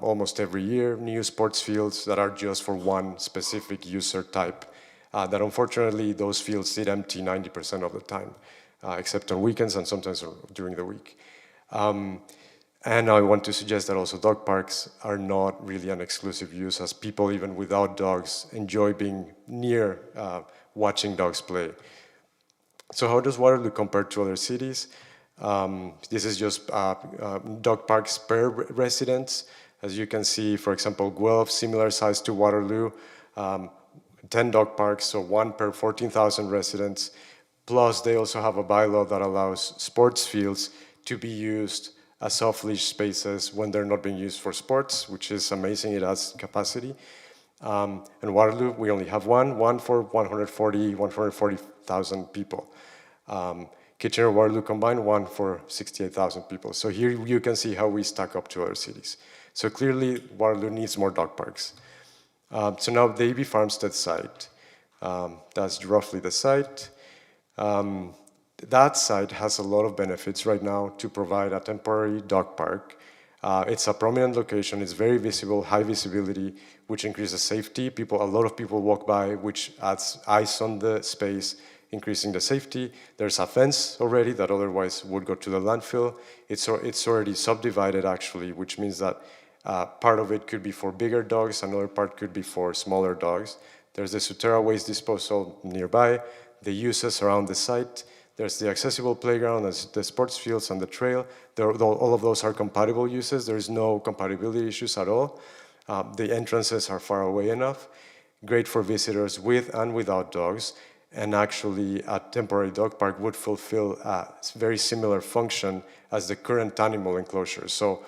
[SPEAKER 9] almost every year, new sports fields that are just for one specific user type, that unfortunately those fields sit empty 90% of the time, except on weekends and sometimes during the week. And I want to suggest that also dog parks are not really an exclusive use, as people even without dogs enjoy being near watching dogs play. So how does Waterloo compare to other cities? This is just dog parks per residence. As you can see, for example, Guelph, similar size to Waterloo, 10 dog parks, so one per 14,000 residents. Plus, they also have a bylaw that allows sports fields to be used as off-leash spaces when they're not being used for sports, which is amazing. It has capacity. And Waterloo, we only have one for 140,000 people. Kitchener, Waterloo combined, one for 68,000 people. So here you can see how we stack up to other cities. So clearly, Waterloo needs more dog parks. So now the A.B. Farmstead site, that's roughly the site. That site has a lot of benefits right now to provide a temporary dog park. It's a prominent location, it's very visible, high visibility, which increases safety. A lot of people walk by, which adds eyes on the space, increasing the safety. There's a fence already that otherwise would go to the landfill. It's already subdivided actually, which means that part of it could be for bigger dogs, another part could be for smaller dogs. There's the Sutera waste disposal nearby, the uses around the site. There's the accessible playground, there's the sports fields and the trail. All of those are compatible uses. There's no compatibility issues at all. The entrances are far away enough. Great for visitors with and without dogs. And actually, a temporary dog park would fulfill a very similar function as the current animal enclosure. So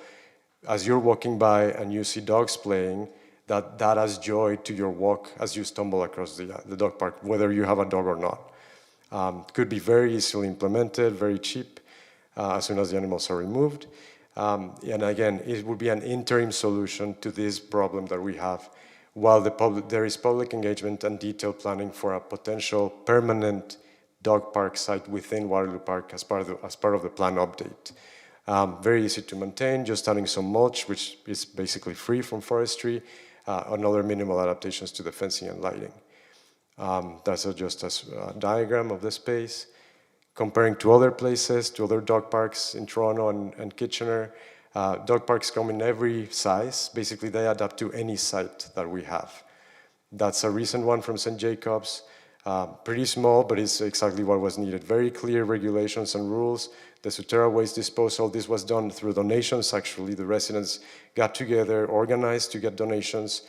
[SPEAKER 9] as you're walking by and you see dogs playing, that adds joy to your walk as you stumble across the dog park, whether you have a dog or not. Could be very easily implemented, very cheap, as soon as the animals are removed. And again, it would be an interim solution to this problem that we have, while there is public engagement and detailed planning for a potential permanent dog park site within Waterloo Park as part of the plan update. Very easy to maintain, just adding some mulch, which is basically free from forestry, and other minimal adaptations to the fencing and lighting. That's just a diagram of the space. Comparing to other places, to other dog parks in Toronto and Kitchener, dog parks come in every size. Basically, they adapt to any site that we have. That's a recent one from St. Jacobs. Pretty small, but it's exactly what was needed. Very clear regulations and rules. The Sutera waste disposal, this was done through donations, actually. The residents got together, organized to get donations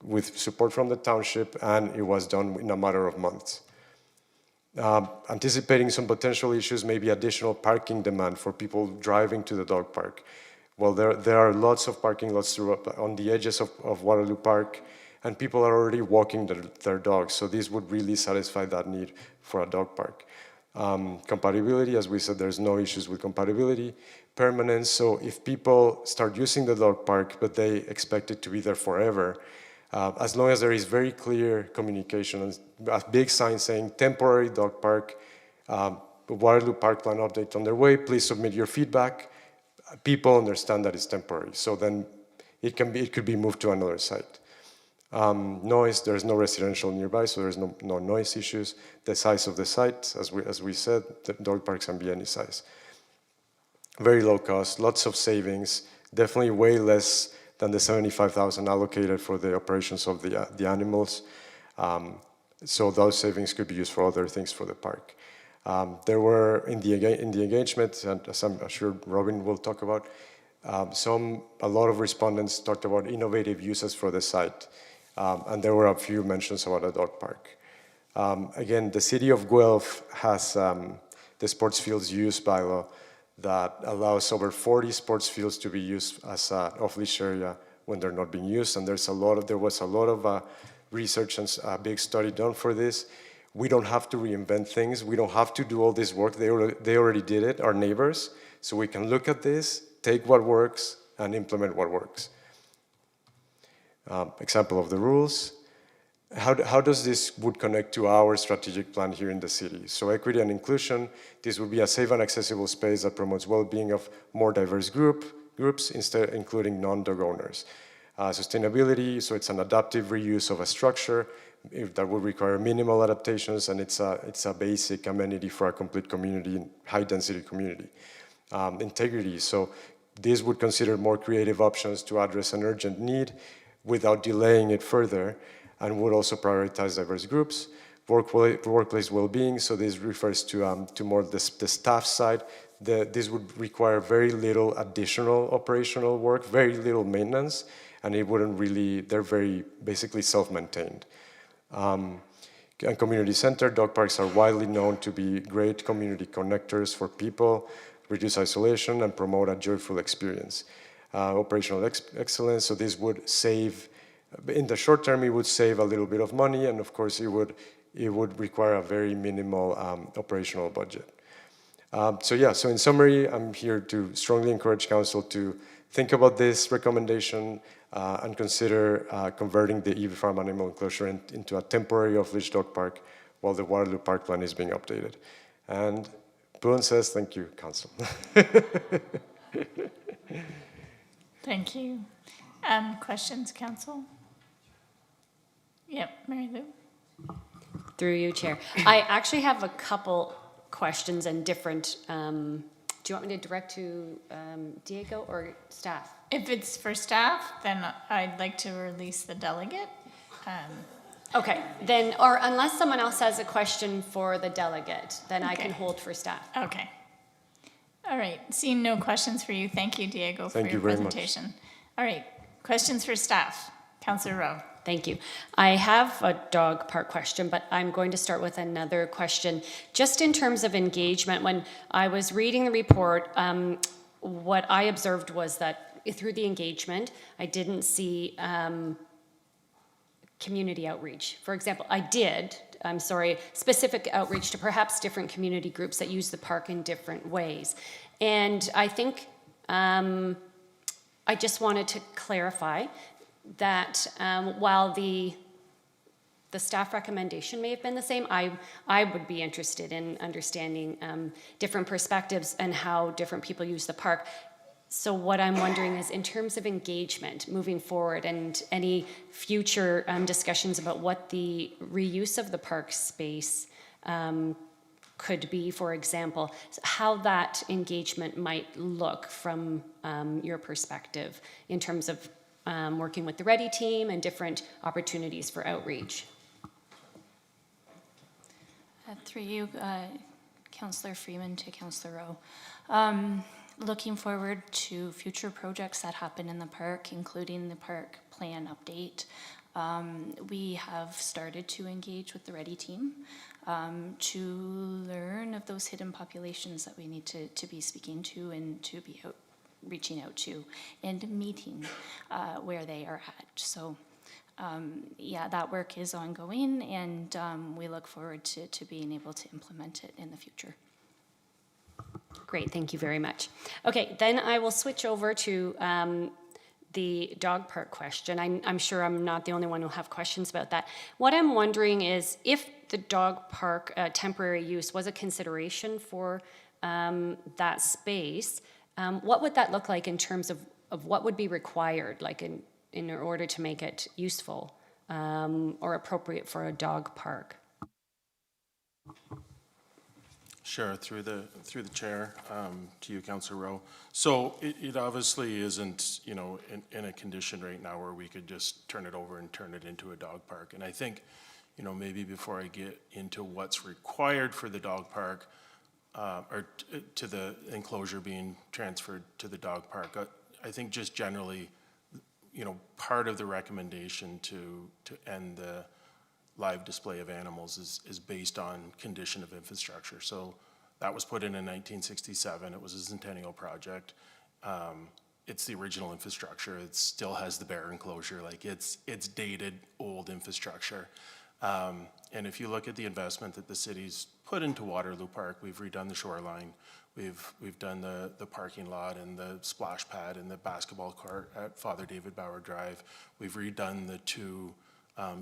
[SPEAKER 9] with support from the township, and it was done in a matter of months. Anticipating some potential issues, maybe additional parking demand for people driving to the dog park. Well, there are lots of parking lots on the edges of Waterloo Park, and people are already walking their dogs, so this would really satisfy that need for a dog park. Compatibility, as we said, there's no issues with compatibility. Permanence, so if people start using the dog park, but they expect it to be there forever, as long as there is very clear communication, and a big sign saying temporary dog park, Waterloo Park plan update on their way, please submit your feedback. People understand that it's temporary. So then it could be moved to another site. Noise, there's no residential nearby, so there's no noise issues. The size of the site, as we said, the dog parks can be any size. Very low cost, lots of savings, definitely way less than the $75,000 allocated for the operations of the animals. So those savings could be used for other things for the park. There were, in the engagement, and as I'm sure Robin will talk about, a lot of respondents talked about innovative uses for the site. And there were a few mentions about a dog park. Again, the city of Guelph has the sports fields use bylaw that allows over 40 sports fields to be used as an off-leash area when they're not being used. And there was a lot of research and a big study done for this. We don't have to reinvent things. We don't have to do all this work. They already did it, our neighbors. So we can look at this, take what works, and implement what works. Example of the rules. How does this would connect to our strategic plan here in the city? So equity and inclusion, this would be a safe and accessible space that promotes well-being of more diverse groups, instead including non-dog owners. Sustainability, so it's an adaptive reuse of a structure that would require minimal adaptations, and it's a basic amenity for a complete community, high-density community. Integrity, so this would consider more creative options to address an urgent need without delaying it further, and would also prioritize diverse groups. Workplace well-being, so this refers to more the staff side. This would require very little additional operational work, very little maintenance, and it wouldn't really, they're very basically self-maintained. And community center, dog parks are widely known to be great community connectors for people, reduce isolation, and promote a joyful experience. Operational excellence, so this would save, in the short term, it would save a little bit of money, and of course, it would require a very minimal operational budget. So in summary, I'm here to strongly encourage council to think about this recommendation and consider converting the EV Farm animal enclosure into a temporary off-leash dog park while the Waterloo Park plan is being updated. And Boone says, thank you, council.
[SPEAKER 1] Thank you. Questions, council? Yep, Mary Lou.
[SPEAKER 10] Through you, Chair. I actually have a couple questions and different, do you want me to direct to Diego or staff?
[SPEAKER 1] If it's for staff, then I'd like to release the delegate.
[SPEAKER 10] Okay, then, or unless someone else has a question for the delegate, then I can
[SPEAKER 1] Okay.
[SPEAKER 10] hold for staff.
[SPEAKER 1] Okay. All right, seeing no questions for you, thank you, Diego, for
[SPEAKER 9] Thank
[SPEAKER 1] your
[SPEAKER 9] you very much.
[SPEAKER 1] presentation. All right, questions for staff? Councillor Rowe.
[SPEAKER 10] Thank you. I have a dog park question, but I'm going to start with another question. Just in terms of engagement, when I was reading the report, what I observed was that through the engagement, I didn't see community outreach. For example, specific outreach to perhaps different community groups that use the park in different ways. And I think I just wanted to clarify that while the staff recommendation may have been the same, I would be interested in understanding different perspectives and how different people use the park. So what I'm wondering is, in terms of engagement moving forward and any future discussions about what the reuse of the park space could be, for example, how that engagement might look from your perspective in terms of working with the Ready team and different opportunities for outreach.
[SPEAKER 11] Through you, Councillor Freeman to Councillor Rowe. Looking forward to future projects that happen in the park, including the park plan update. We have started to engage with the Ready team to learn of those hidden populations that we need to be speaking to and to be reaching out to and meeting where they are at. So yeah, that work is ongoing, and we look forward to being able to implement it in the future.
[SPEAKER 10] Great, thank you very much. Okay, then I will switch over to the dog park question. I'm sure I'm not the only one who'll have questions about that. What I'm wondering is, if the dog park temporary use was a consideration for that space, what would that look like in terms of what would be required, like in order to make it useful or appropriate for a dog park.
[SPEAKER 8] Sure, through the chair, to you, Councillor Rowe. So it obviously isn't, you know, in a condition right now where we could just turn it over and turn it into a dog park. And I think, you know, maybe before I get into what's required for the dog park, to the enclosure being transferred to the dog park, I think just generally, you know, part of the recommendation to end the live display of animals is based on condition of infrastructure. So that was put in 1967. It was a centennial project. It's the original infrastructure. It still has the bear enclosure. Like it's dated, old infrastructure. And if you look at the investment that the city's put into Waterloo Park, we've redone the shoreline. We've done the parking lot and the splash pad and the basketball court at Father David Bauer Drive. We've redone the two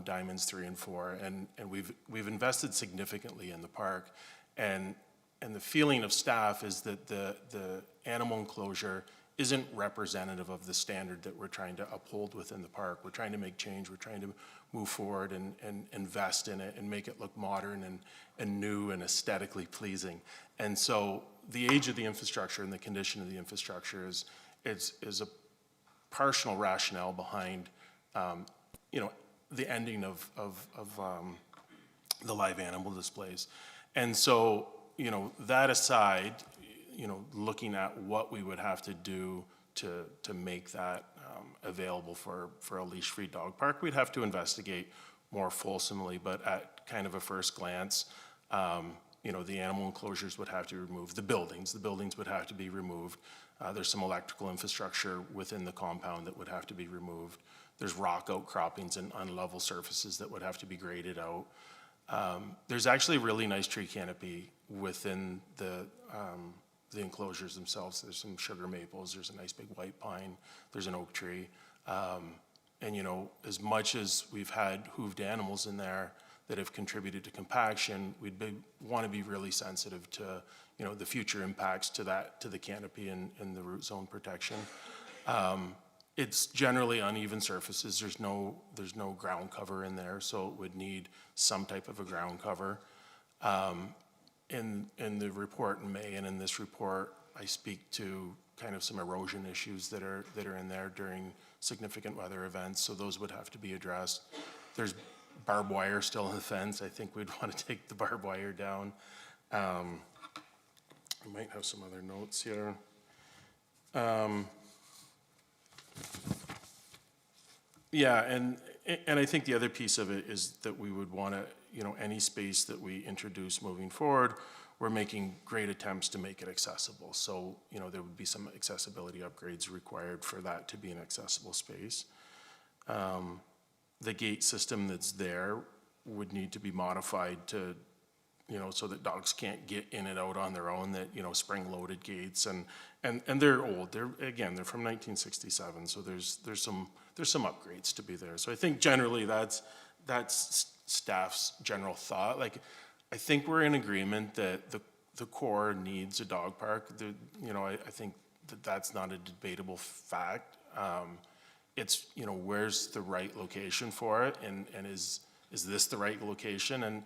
[SPEAKER 8] Diamonds 3 and 4, and we've invested significantly in the park, and the feeling of staff is that the animal enclosure isn't representative of the standard that we're trying to uphold within the park. We're trying to make change. We're trying to move forward and invest in it and make it look modern and new and aesthetically pleasing. And so the age of the infrastructure and the condition of the infrastructure is a partial rationale behind, you know, the ending of the live animal displays. And so, you know, that aside, you know, looking at what we would have to do to make that available for a leash-free dog park, we'd have to investigate more fulsomely, but at kind of a first glance, you know, the animal enclosures would have to be removed. The buildings would have to be removed. There's some electrical infrastructure within the compound that would have to be removed. There's rock outcroppings and unlevel surfaces that would have to be graded out. There's actually a really nice tree canopy within the enclosures themselves. There's some sugar maples, there's a nice big white pine, there's an oak tree. And you know, as much as we've had hooved animals in there that have contributed to compaction, we'd want to be really sensitive to, you know, the future impacts to the canopy and the root zone protection. It's generally uneven surfaces. There's no ground cover in there, so it would need some type of a ground cover. In the report in May and in this report, I speak to kind of some erosion issues that are in there during significant weather events, so those would have to be addressed. There's barbed wire still in the fence. I think we'd want to take the barbed wire down. I might have some other notes here. Yeah, and I think the other piece of it is that we would want to, you know, any space that we introduce moving forward, we're making great attempts to make it accessible. So, you know, there would be some accessibility upgrades required for that to be an accessible space. The gate system that's there would need to be modified to, you know, so that dogs can't get in and out on their own, that, you know, spring-loaded gates, and they're old. They're from 1967, so there's some upgrades to be there. So I think generally that's staff's general thought. Like, I think we're in agreement that the core needs a dog park. You know, I think that's not a debatable fact. It's, you know, where's the right location for it, and is this the right location? And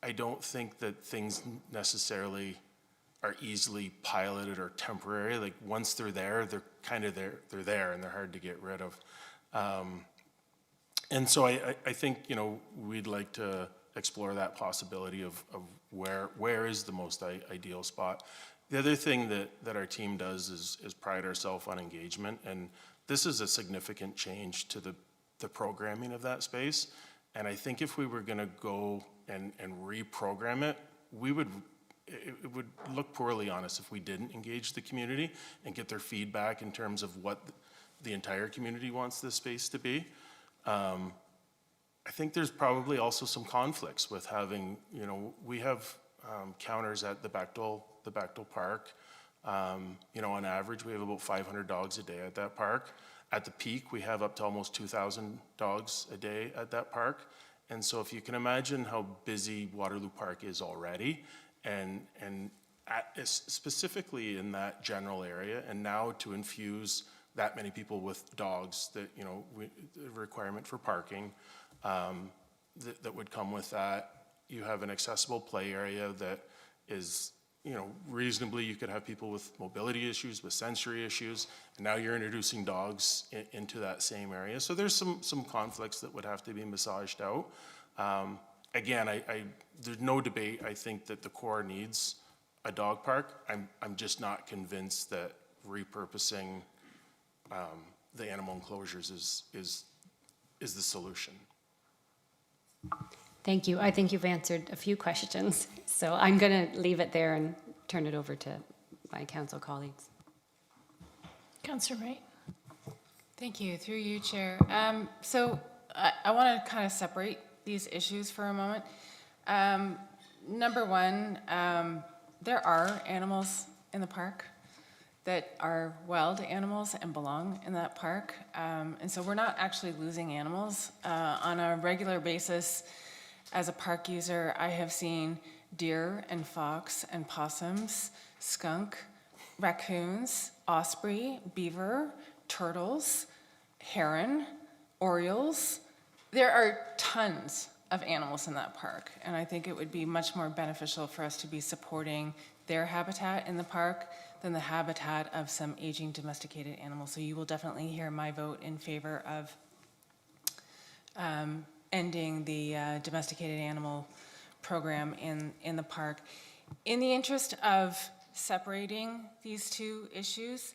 [SPEAKER 8] I don't think that things necessarily are easily piloted or temporary. Like, once they're there, they're kind of there, and they're hard to get rid of. And so I think, you know, we'd like to explore that possibility of where is the most ideal spot. The other thing that our team does is pride ourselves on engagement, and this is a significant change to the programming of that space. And I think if we were going to go and reprogram it, it would look poorly on us if we didn't engage the community and get their feedback in terms of what the entire community wants this space to be. I think there's probably also some conflicts with having, you know, we have counters at the Bechtel Park. You know, on average, we have about 500 dogs a day at that park. At the peak, we have up to almost 2,000 dogs a day at that park. And so if you can imagine how busy Waterloo Park is already, and specifically in that general area, and now to infuse that many people with dogs that, you know, the requirement for parking that would come with that. You have an accessible play area that is, you know, reasonably, you could have people with mobility issues, with sensory issues, and now you're introducing dogs into that same area. So there's some conflicts that would have to be massaged out. Again, there's no debate. I think that the core needs a dog park. I'm just not convinced that repurposing the animal enclosures is the solution.
[SPEAKER 10] Thank you. I think you've answered a few questions. So I'm going to leave it there and turn it over to my council colleagues.
[SPEAKER 1] Councillor Wright.
[SPEAKER 6] Thank you, through you, Chair. So I want to kind of separate these issues for a moment. Number one, there are animals in the park that are wild animals and belong in that park. And so we're not actually losing animals. On a regular basis, as a park user, I have seen deer and fox and possums, skunk, raccoons, osprey, beaver, turtles, heron, orioles. There are tons of animals in that park, and I think it would be much more beneficial for us to be supporting their habitat in the park than the habitat of some aging domesticated animals. So you will definitely hear my vote in favor of ending the domesticated animal program in the park. In the interest of separating these two issues,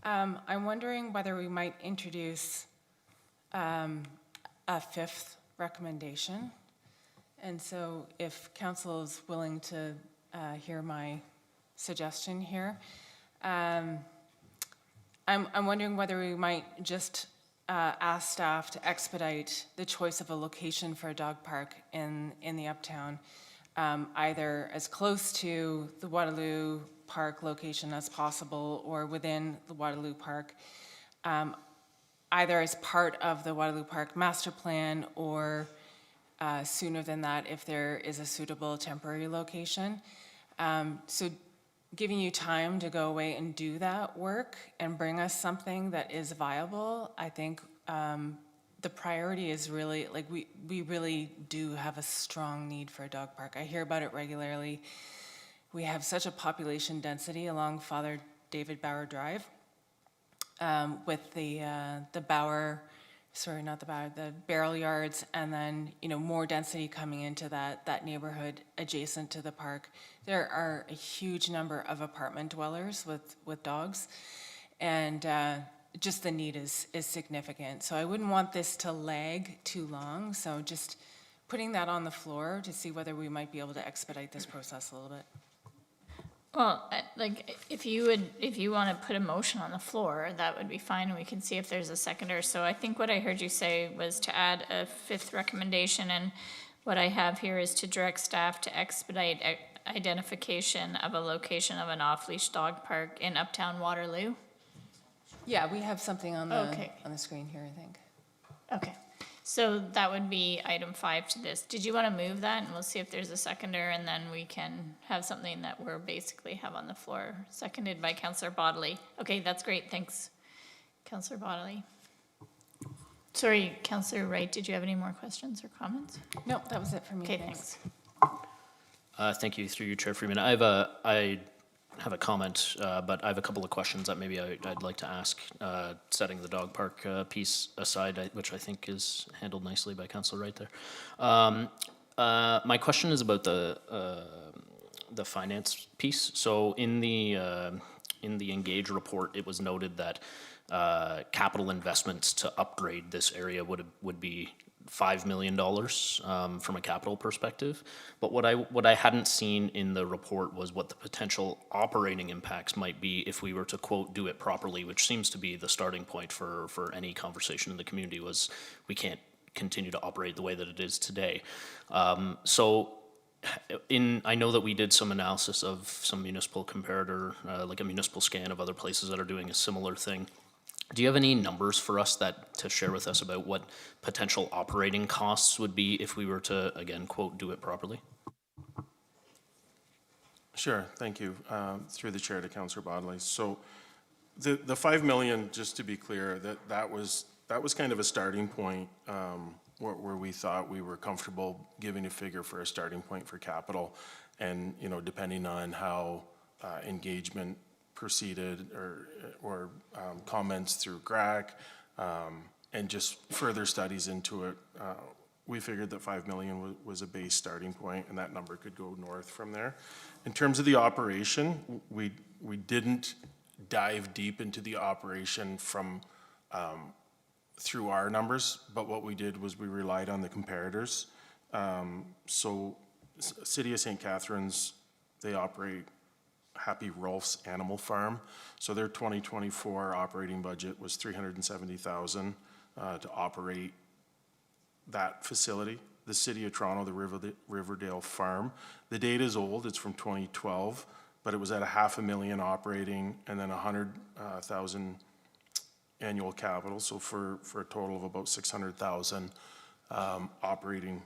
[SPEAKER 6] I'm wondering whether we might introduce a fifth recommendation. And so if council is willing to hear my suggestion here, I'm wondering whether we might just ask staff to expedite the choice of a location for a dog park in the Uptown, either as close to the Waterloo Park location as possible or within the Waterloo Park, either as part of the Waterloo Park master plan or sooner than that if there is a suitable temporary location. So giving you time to go away and do that work and bring us something that is viable, I think the priority is really, like, we really do have a strong need for a dog park. I hear about it regularly. We have such a population density along Father David Bauer Drive with the barrel yards, and then, you know, more density coming into that neighborhood adjacent to the park. There are a huge number of apartment dwellers with dogs, and just the need is significant. So I wouldn't want this to lag too long. So just putting that on the floor to see whether we might be able to expedite this process a little bit.
[SPEAKER 1] Well, like, if you want to put a motion on the floor, that would be fine, and we can see if there's a seconder. So I think what I heard you say was to add a fifth recommendation, and what I have here is to direct staff to expedite identification of a location of an off-leash dog park in Uptown Waterloo.
[SPEAKER 6] Yeah, we have something on the
[SPEAKER 1] Okay.
[SPEAKER 6] on the screen here, I think.
[SPEAKER 1] Okay, so that would be item 5 to this. Did you want to move that, and we'll see if there's a seconder, and then we can have something that we're basically have on the floor, seconded by Councillor Bodley. Okay, that's great, thanks, Councillor Bodley. Sorry, Councillor Wright, did you have any more questions or comments?
[SPEAKER 6] No, that was it for me.
[SPEAKER 1] Okay,
[SPEAKER 6] Thanks.
[SPEAKER 1] thanks.
[SPEAKER 12] Thank you, through you, Chair Freeman. I have a comment, but I have a couple of questions that maybe I'd like to ask, setting the dog park piece aside, which I think is handled nicely by Councillor Wright there. My question is about the finance piece. So in the Engage report, it was noted that capital investments to upgrade this area would be $5 million from a capital perspective. But what I hadn't seen in the report was what the potential operating impacts might be if we were to, quote, do it properly, which seems to be the starting point for any conversation in the community, was we can't continue to operate the way that it is today. So I know that we did some analysis of some municipal comparator, like a municipal scan of other places that are doing a similar thing. Do you have any numbers for us to share with us about what potential operating costs would be if we were to, again, quote, do it properly?
[SPEAKER 8] Sure, thank you. Through the chair to Councillor Bodley. So The 5 million, just to be clear, that was kind of a starting point, where we thought we were comfortable giving a figure for a starting point for capital. And, you know, depending on how engagement proceeded or comments through GRAC, and just further studies into it, we figured that 5 million was a base starting point, and that number could go north from there. In terms of the operation, we didn't dive deep into the operation from through our numbers, but what we did was we relied on the comparators. So City of St. Catharines, they operate Happy Rolf's Animal Farm. So their 2024 operating budget was $370,000 to operate that facility. The City of Toronto, the Riverdale Farm, the data is old, it's from 2012, but it was at $500,000 operating and then $100,000 annual capital, so for a total of about $600,000 operating.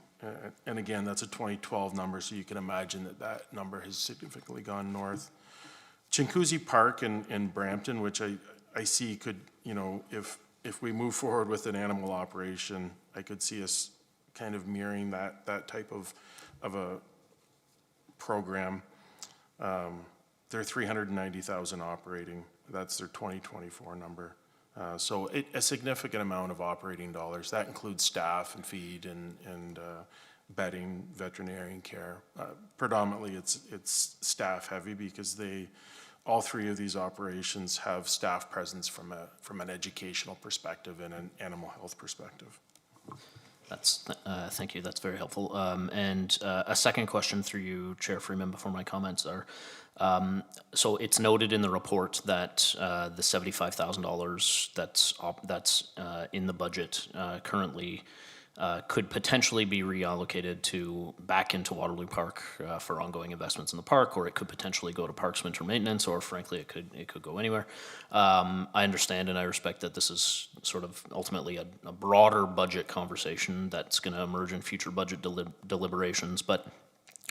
[SPEAKER 8] And again, that's a 2012 number, so you can imagine that number has significantly gone north. Chinguacousy Park in Brampton, which I see could, you know, if we move forward with an animal operation, I could see us kind of mirroring that type of a program. They're $390,000 operating. That's their 2024 number. So a significant amount of operating dollars. That includes staff and feed and bedding, veterinarian care. Predominantly, it's staff heavy because all three of these operations have staff presence from an educational perspective and an animal health perspective.
[SPEAKER 12] Thank you, that's very helpful. And a second question through you, Chair Freeman, before my comments are, so it's noted in the report that the $75,000 that's in the budget currently could potentially be reallocated back into Waterloo Park for ongoing investments in the park, or it could potentially go to Parks Winter Maintenance, or frankly, it could go anywhere. I understand and I respect that this is sort of ultimately a broader budget conversation that's going to emerge in future budget deliberations, but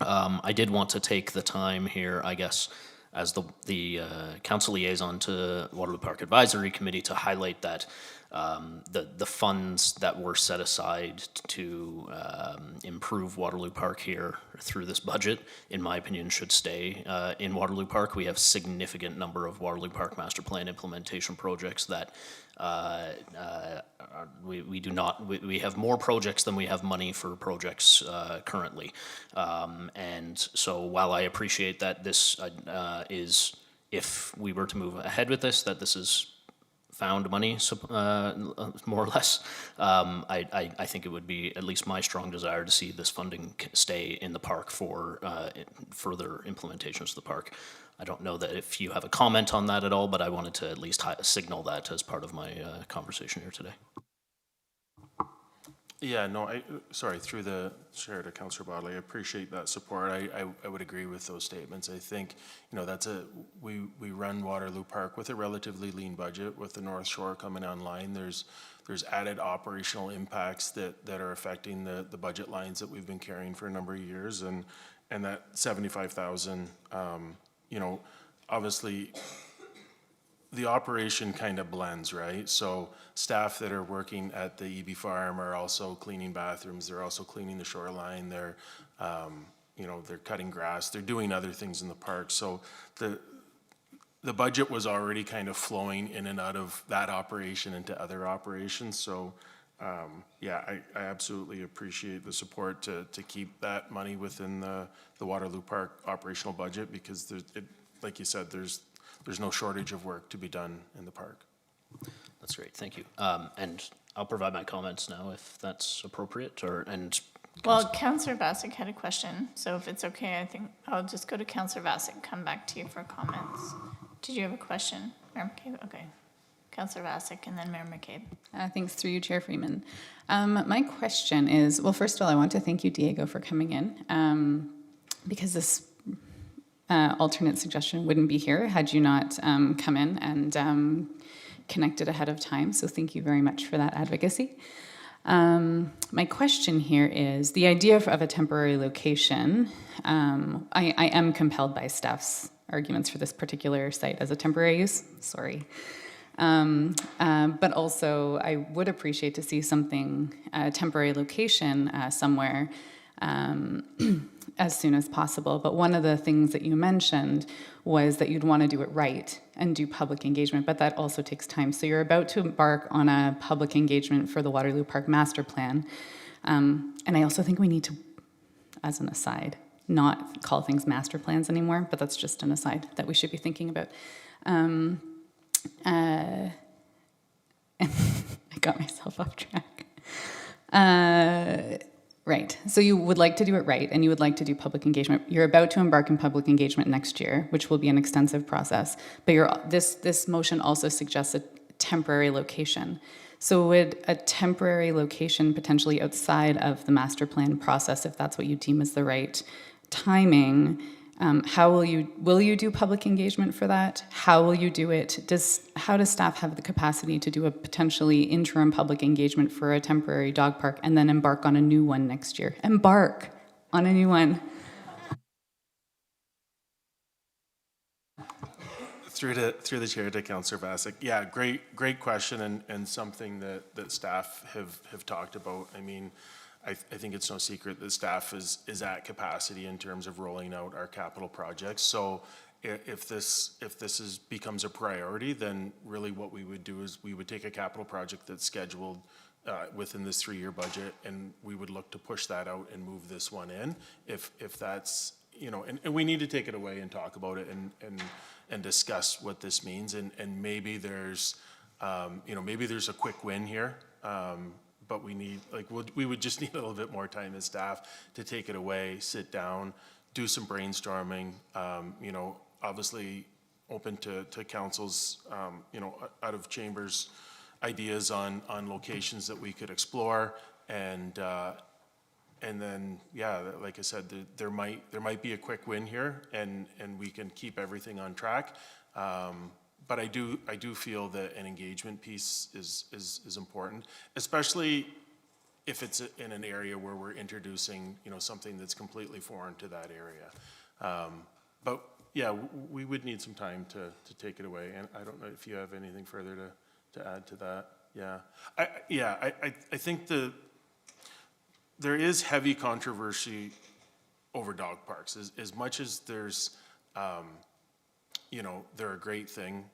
[SPEAKER 12] I did want to take the time here, I guess, as the council liaison to Waterloo Park Advisory Committee to highlight that the funds that were set aside to improve Waterloo Park here through this budget, in my opinion, should stay in Waterloo Park. We have significant number of Waterloo Park Master Plan implementation projects that we have more projects than we have money for projects currently. And so while I appreciate that this is, if we were to move ahead with this, that this is found money, more or less, I think it would be at least my strong desire to see this funding stay in the park for further implementations of the park. I don't know that if you have a comment on that at all, but I wanted to at least signal that as part of my conversation here today.
[SPEAKER 8] Yeah, no, sorry, through the chair to Councillor Bodley, I appreciate that support. I would agree with those statements. I think, you know, we run Waterloo Park with a relatively lean budget. With the North Shore coming online, there's added operational impacts that are affecting the budget lines that we've been carrying for a number of years, and that 75,000, you know, obviously the operation kind of blends, right? So staff that are working at the EB farm are also cleaning bathrooms, they're also cleaning the shoreline, they're, you know, they're cutting grass, they're doing other things in the park. So the budget was already kind of flowing in and out of that operation into other operations. So yeah, I absolutely appreciate the support to keep that money within the Waterloo Park operational budget, because like you said, there's no shortage of work to be done in the park.
[SPEAKER 12] That's great, thank you. And I'll provide my comments now if that's appropriate,
[SPEAKER 1] Well, Councillor Vasic had a question, so if it's okay, I think I'll just go to Councillor Vasic, come back to you for comments. Did you have a question, Mayor McCabe? Okay. Councillor Vasic and then Mayor McCabe.
[SPEAKER 13] Thanks, through you, Chair Freeman. My question is, well, first of all, I want to thank you, Diego, for coming in, because this alternate suggestion wouldn't be here had you not come in and connected ahead of time. So thank you very much for that advocacy. My question here is the idea of a temporary location. I am compelled by staff's arguments for this particular site as a temporary use, sorry. But also, I would appreciate to see something, a temporary location somewhere as soon as possible. But one of the things that you mentioned was that you'd want to do it right and do public engagement, but that also takes time. So you're about to embark on a public engagement for the Waterloo Park Master Plan. And I also think we need to, as an aside, not call things master plans anymore, but that's just an aside that we should be thinking about. I got myself off track. Right. So you would like to do it right, and you would like to do public engagement. You're about to embark in public engagement next year, which will be an extensive process. But this motion also suggests a temporary location. So would a temporary location potentially outside of the master plan process, if that's what you deem as the right timing, how will you do public engagement for that? How will you do it? How does staff have the capacity to do a potentially interim public engagement for a temporary dog park and then embark on a new one next year? Embark on a new one.
[SPEAKER 8] Through the chair to Councillor Vassic. Yeah, great question, and something that staff have talked about. I mean, I think it's no secret that staff is at capacity in terms of rolling out our capital projects. So if this becomes a priority, then really what we would do is we would take a capital project that's scheduled within this 3-year budget, and we would look to push that out and move this one in if that's, you know, and we need to take it away and talk about it and discuss what this means, and maybe there's you know, maybe there's a quick win here, but we need, like, we would just need a little bit more time as staff to take it away, sit down, do some brainstorming, you know, obviously open to council's, you know, out of chambers ideas on locations that we could explore, and then, yeah, like I said, there might be a quick win here, and we can keep everything on track. But I do feel that an engagement piece is important, especially if it's in an area where we're introducing, you know, something that's completely foreign to that area. But yeah, we would need some time to take it away, and I don't know if you have anything further to add to that. Yeah, I think there is heavy controversy over dog parks. As much as there's, you know, they're a great thing,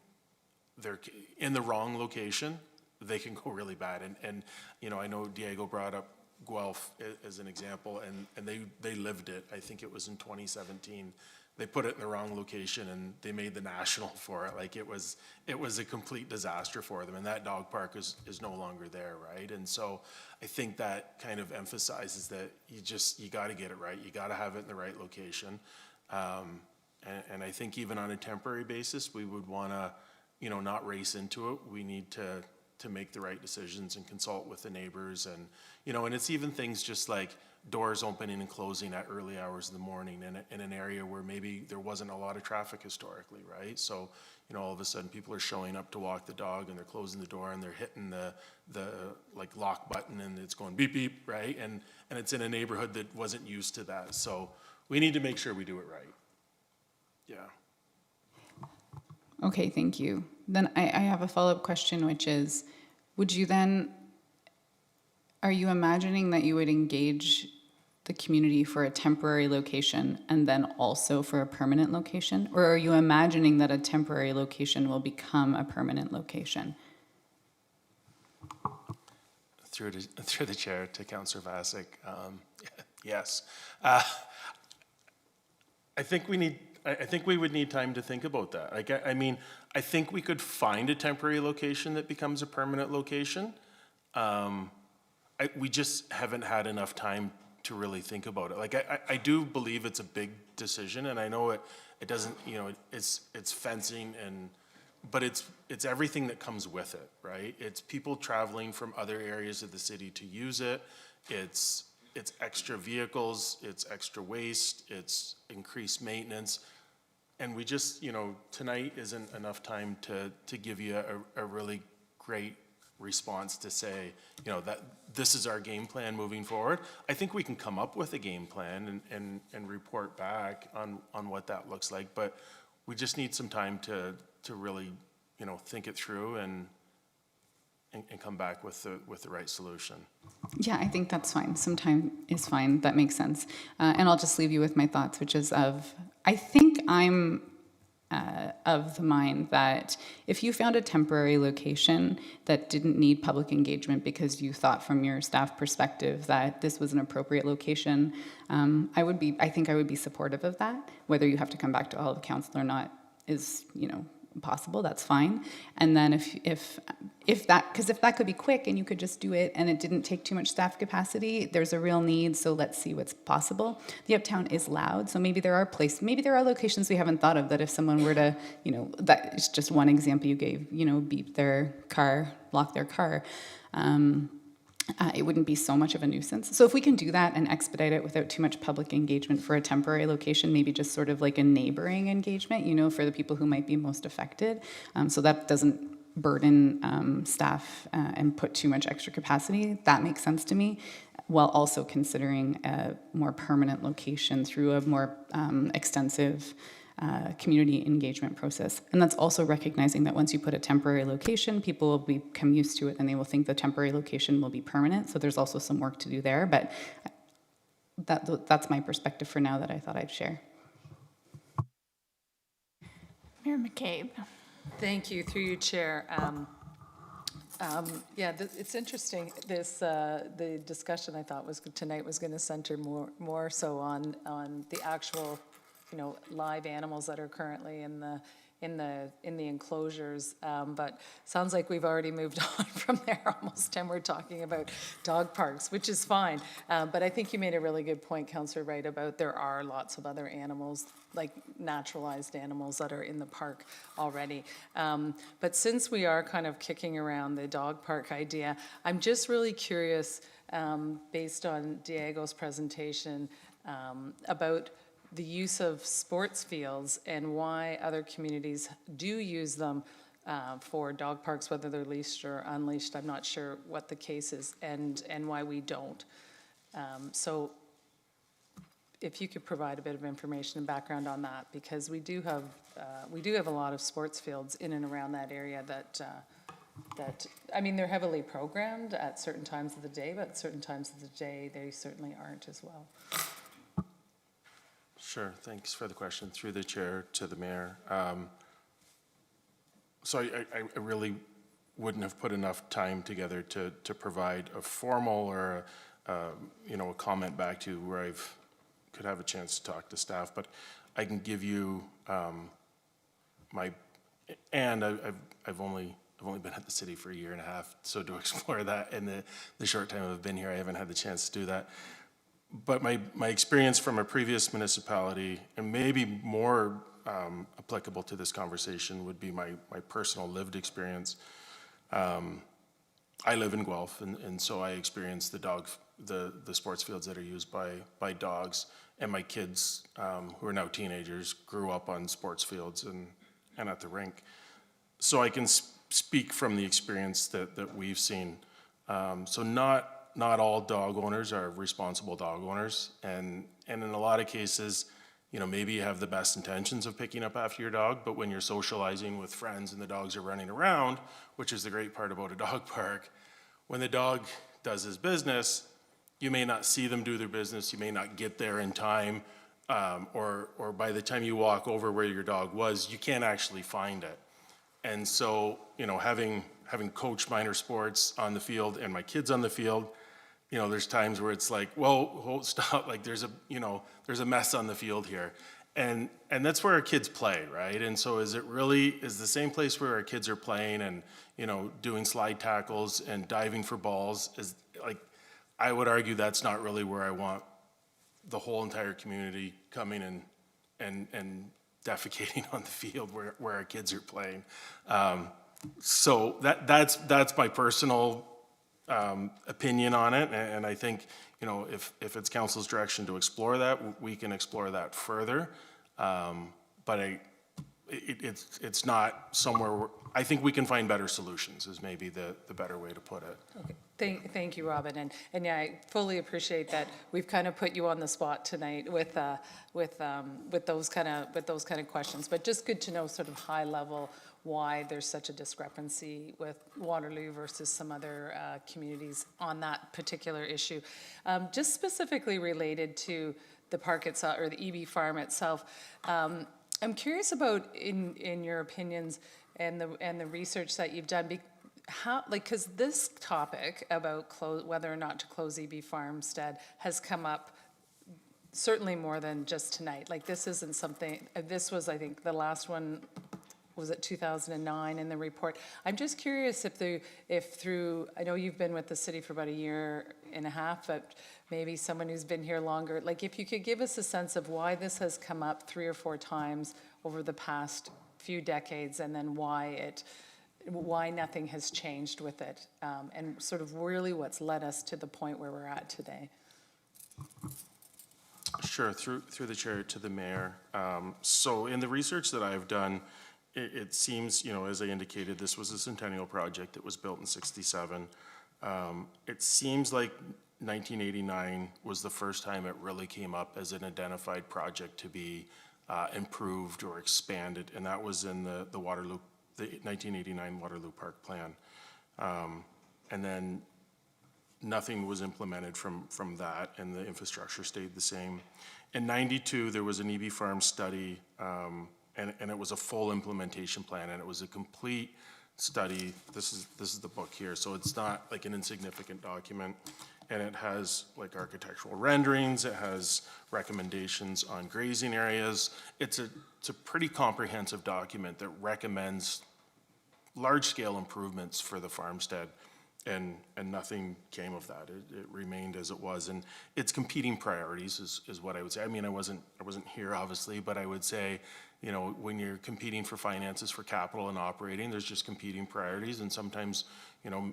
[SPEAKER 8] they're in the wrong location, they can go really bad. And you know, I know Diego brought up Guelph as an example, and they lived it. I think it was in 2017. They put it in the wrong location, and they made the national for it. Like, it was a complete disaster for them, and that dog park is no longer there, right? And so I think that kind of emphasizes that you got to get it right. You got to have it in the right location. And I think even on a temporary basis, we would want to, you know, not race into it. We need to make the right decisions and consult with the neighbors, and, you know, and it's even things just like doors opening and closing at early hours of the morning in an area where maybe there wasn't a lot of traffic historically, right? So, you know, all of a sudden people are showing up to walk the dog, and they're closing the door, and they're hitting the like lock button, and it's going beep beep, right? And it's in a neighborhood that wasn't used to that. So we need to make sure we do it right. Yeah.
[SPEAKER 13] Okay, thank you. Then I have a follow-up question, which is, are you imagining that you would engage the community for a temporary location and then also for a permanent location? Or are you imagining that a temporary location will become a permanent location?
[SPEAKER 8] Through the chair to Councillor Vassic, yes. I think we would need time to think about that. Like, I mean, I think we could find a temporary location that becomes a permanent location. We just haven't had enough time to really think about it. Like, I do believe it's a big decision, and I know it doesn't, you know, it's fencing, but it's everything that comes with it, right? It's people traveling from other areas of the city to use it. It's extra vehicles, it's extra waste, it's increased maintenance. And we just, you know, tonight isn't enough time to give you a really great response to say, you know, that this is our game plan moving forward. I think we can come up with a game plan and report back on what that looks like, but we just need some time to really, you know, think it through and come back with the right solution.
[SPEAKER 13] Yeah, I think that's fine. Some time is fine. That makes sense. And I'll just leave you with my thoughts, which is I think I'm of the mind that if you found a temporary location that didn't need public engagement because you thought from your staff perspective that this was an appropriate location, I think I would be supportive of that. Whether you have to come back to all of council or not is, you know, possible. That's fine. And then if that could be quick and you could just do it and it didn't take too much staff capacity, there's a real need. So let's see what's possible. The Uptown is loud, so maybe there are locations we haven't thought of that if someone were to, you know, that is just one example you gave, you know, beep their car, lock their car. It wouldn't be so much of a nuisance. So if we can do that and expedite it without too much public engagement for a temporary location, maybe just sort of like a neighboring engagement, you know, for the people who might be most affected, so that doesn't burden staff and put too much extra capacity, that makes sense to me, while also considering a more permanent location through a more extensive community engagement process. And that's also recognizing that once you put a temporary location, people will become used to it and they will think the temporary location will be permanent. So there's also some work to do there, but that's my perspective for now that I thought I'd share.
[SPEAKER 1] Mayor McCabe.
[SPEAKER 5] Thank you, through you, Chair. It's interesting. The discussion I thought tonight was going to center more so on the actual, you know, live animals that are currently in the enclosures. But sounds like we've already moved on from there almost, and we're talking about dog parks, which is fine. But I think you made a really good point, Councillor Wright, about there are lots of other animals, like naturalized animals, that are in the park already. But since we are kind of kicking around the dog park idea, I'm just really curious, based on Diego's presentation, about the use of sports fields and why other communities do use them for dog parks, whether they're leashed or unleashed. I'm not sure what the case is, and why we don't. So if you could provide a bit of information and background on that, because we do have a lot of sports fields in and around that area that I mean, they're heavily programmed at certain times of the day, but at certain times of the day they certainly aren't as well.
[SPEAKER 8] Sure, thanks for the question. Through the chair to the mayor. So I really wouldn't have put enough time together to provide a formal or you know, a comment back to where I've could have a chance to talk to staff, but I can give you I've only been at the city for a year and a half, so to explore that in the short time I've been here, I haven't had the chance to do that. But my experience from a previous municipality, and maybe more applicable to this conversation, would be my personal lived experience. I live in Guelph, and so I experience the sports fields that are used by dogs, and my kids, who are now teenagers, grew up on sports fields and at the rink. So I can speak from the experience that we've seen. So not all dog owners are responsible dog owners, and in a lot of cases, you know, maybe you have the best intentions of picking up after your dog, but when you're socializing with friends and the dogs are running around, which is the great part about a dog park, when the dog does his business, you may not see them do their business, you may not get there in time, or by the time you walk over where your dog was, you can't actually find it. And so, you know, having coached minor sports on the field and my kids on the field, you know, there's times where it's like, whoa, hold, stop, like there's a mess on the field here. And that's where our kids play, right? And so is the same place where our kids are playing and, you know, doing slide tackles and diving for balls, is like, I would argue that's not really where I want the whole entire community coming and defecating on the field where our kids are playing. So that's my personal opinion on it, and I think, you know, if it's council's direction to explore that, we can explore that further. But it's not somewhere where I think we can find better solutions, is maybe the better way to put it.
[SPEAKER 5] Okay. Thank you, Robin, and yeah, I fully appreciate that we've kind of put you on the spot tonight with those kind of questions, but just good to know sort of high level why there's such a discrepancy with Waterloo versus some other communities on that particular issue. Just specifically related to the park itself, or the EB farm itself, I'm curious about, in your opinions and the research that you've done, how, like, because this topic about whether or not to close EB Farmstead has come up certainly more than just tonight. Like, this isn't something, this was, I think, the last one, was it 2009 in the report? I'm just curious if through, I know you've been with the city for about a year and a half, but maybe someone who's been here longer, like, if you could give us a sense of why this has come up 3 or 4 times over the past few decades, and then why nothing has changed with it, and sort of really what's led us to the point where we're at today.
[SPEAKER 8] Sure, through the chair to the mayor. So in the research that I've done, it seems, as I indicated, this was a centennial project that was built in '67. It seems like 1989 was the first time it really came up as an identified project to be improved or expanded, and that was in the Waterloo, the 1989 Waterloo Park Plan. And then nothing was implemented from that, and the infrastructure stayed the same. In '92, there was an EB Farm study, and it was a full implementation plan, and it was a complete study. This is the book here, so it's not like an insignificant document, and it has like architectural renderings, it has recommendations on grazing areas. It's a pretty comprehensive document that recommends large-scale improvements for the farmstead, and nothing came of that. It remained as it was, and its competing priorities is what I would say. I mean, I wasn't here, obviously, but I would say, when you're competing for finances for capital and operating, there's just competing priorities, and sometimes,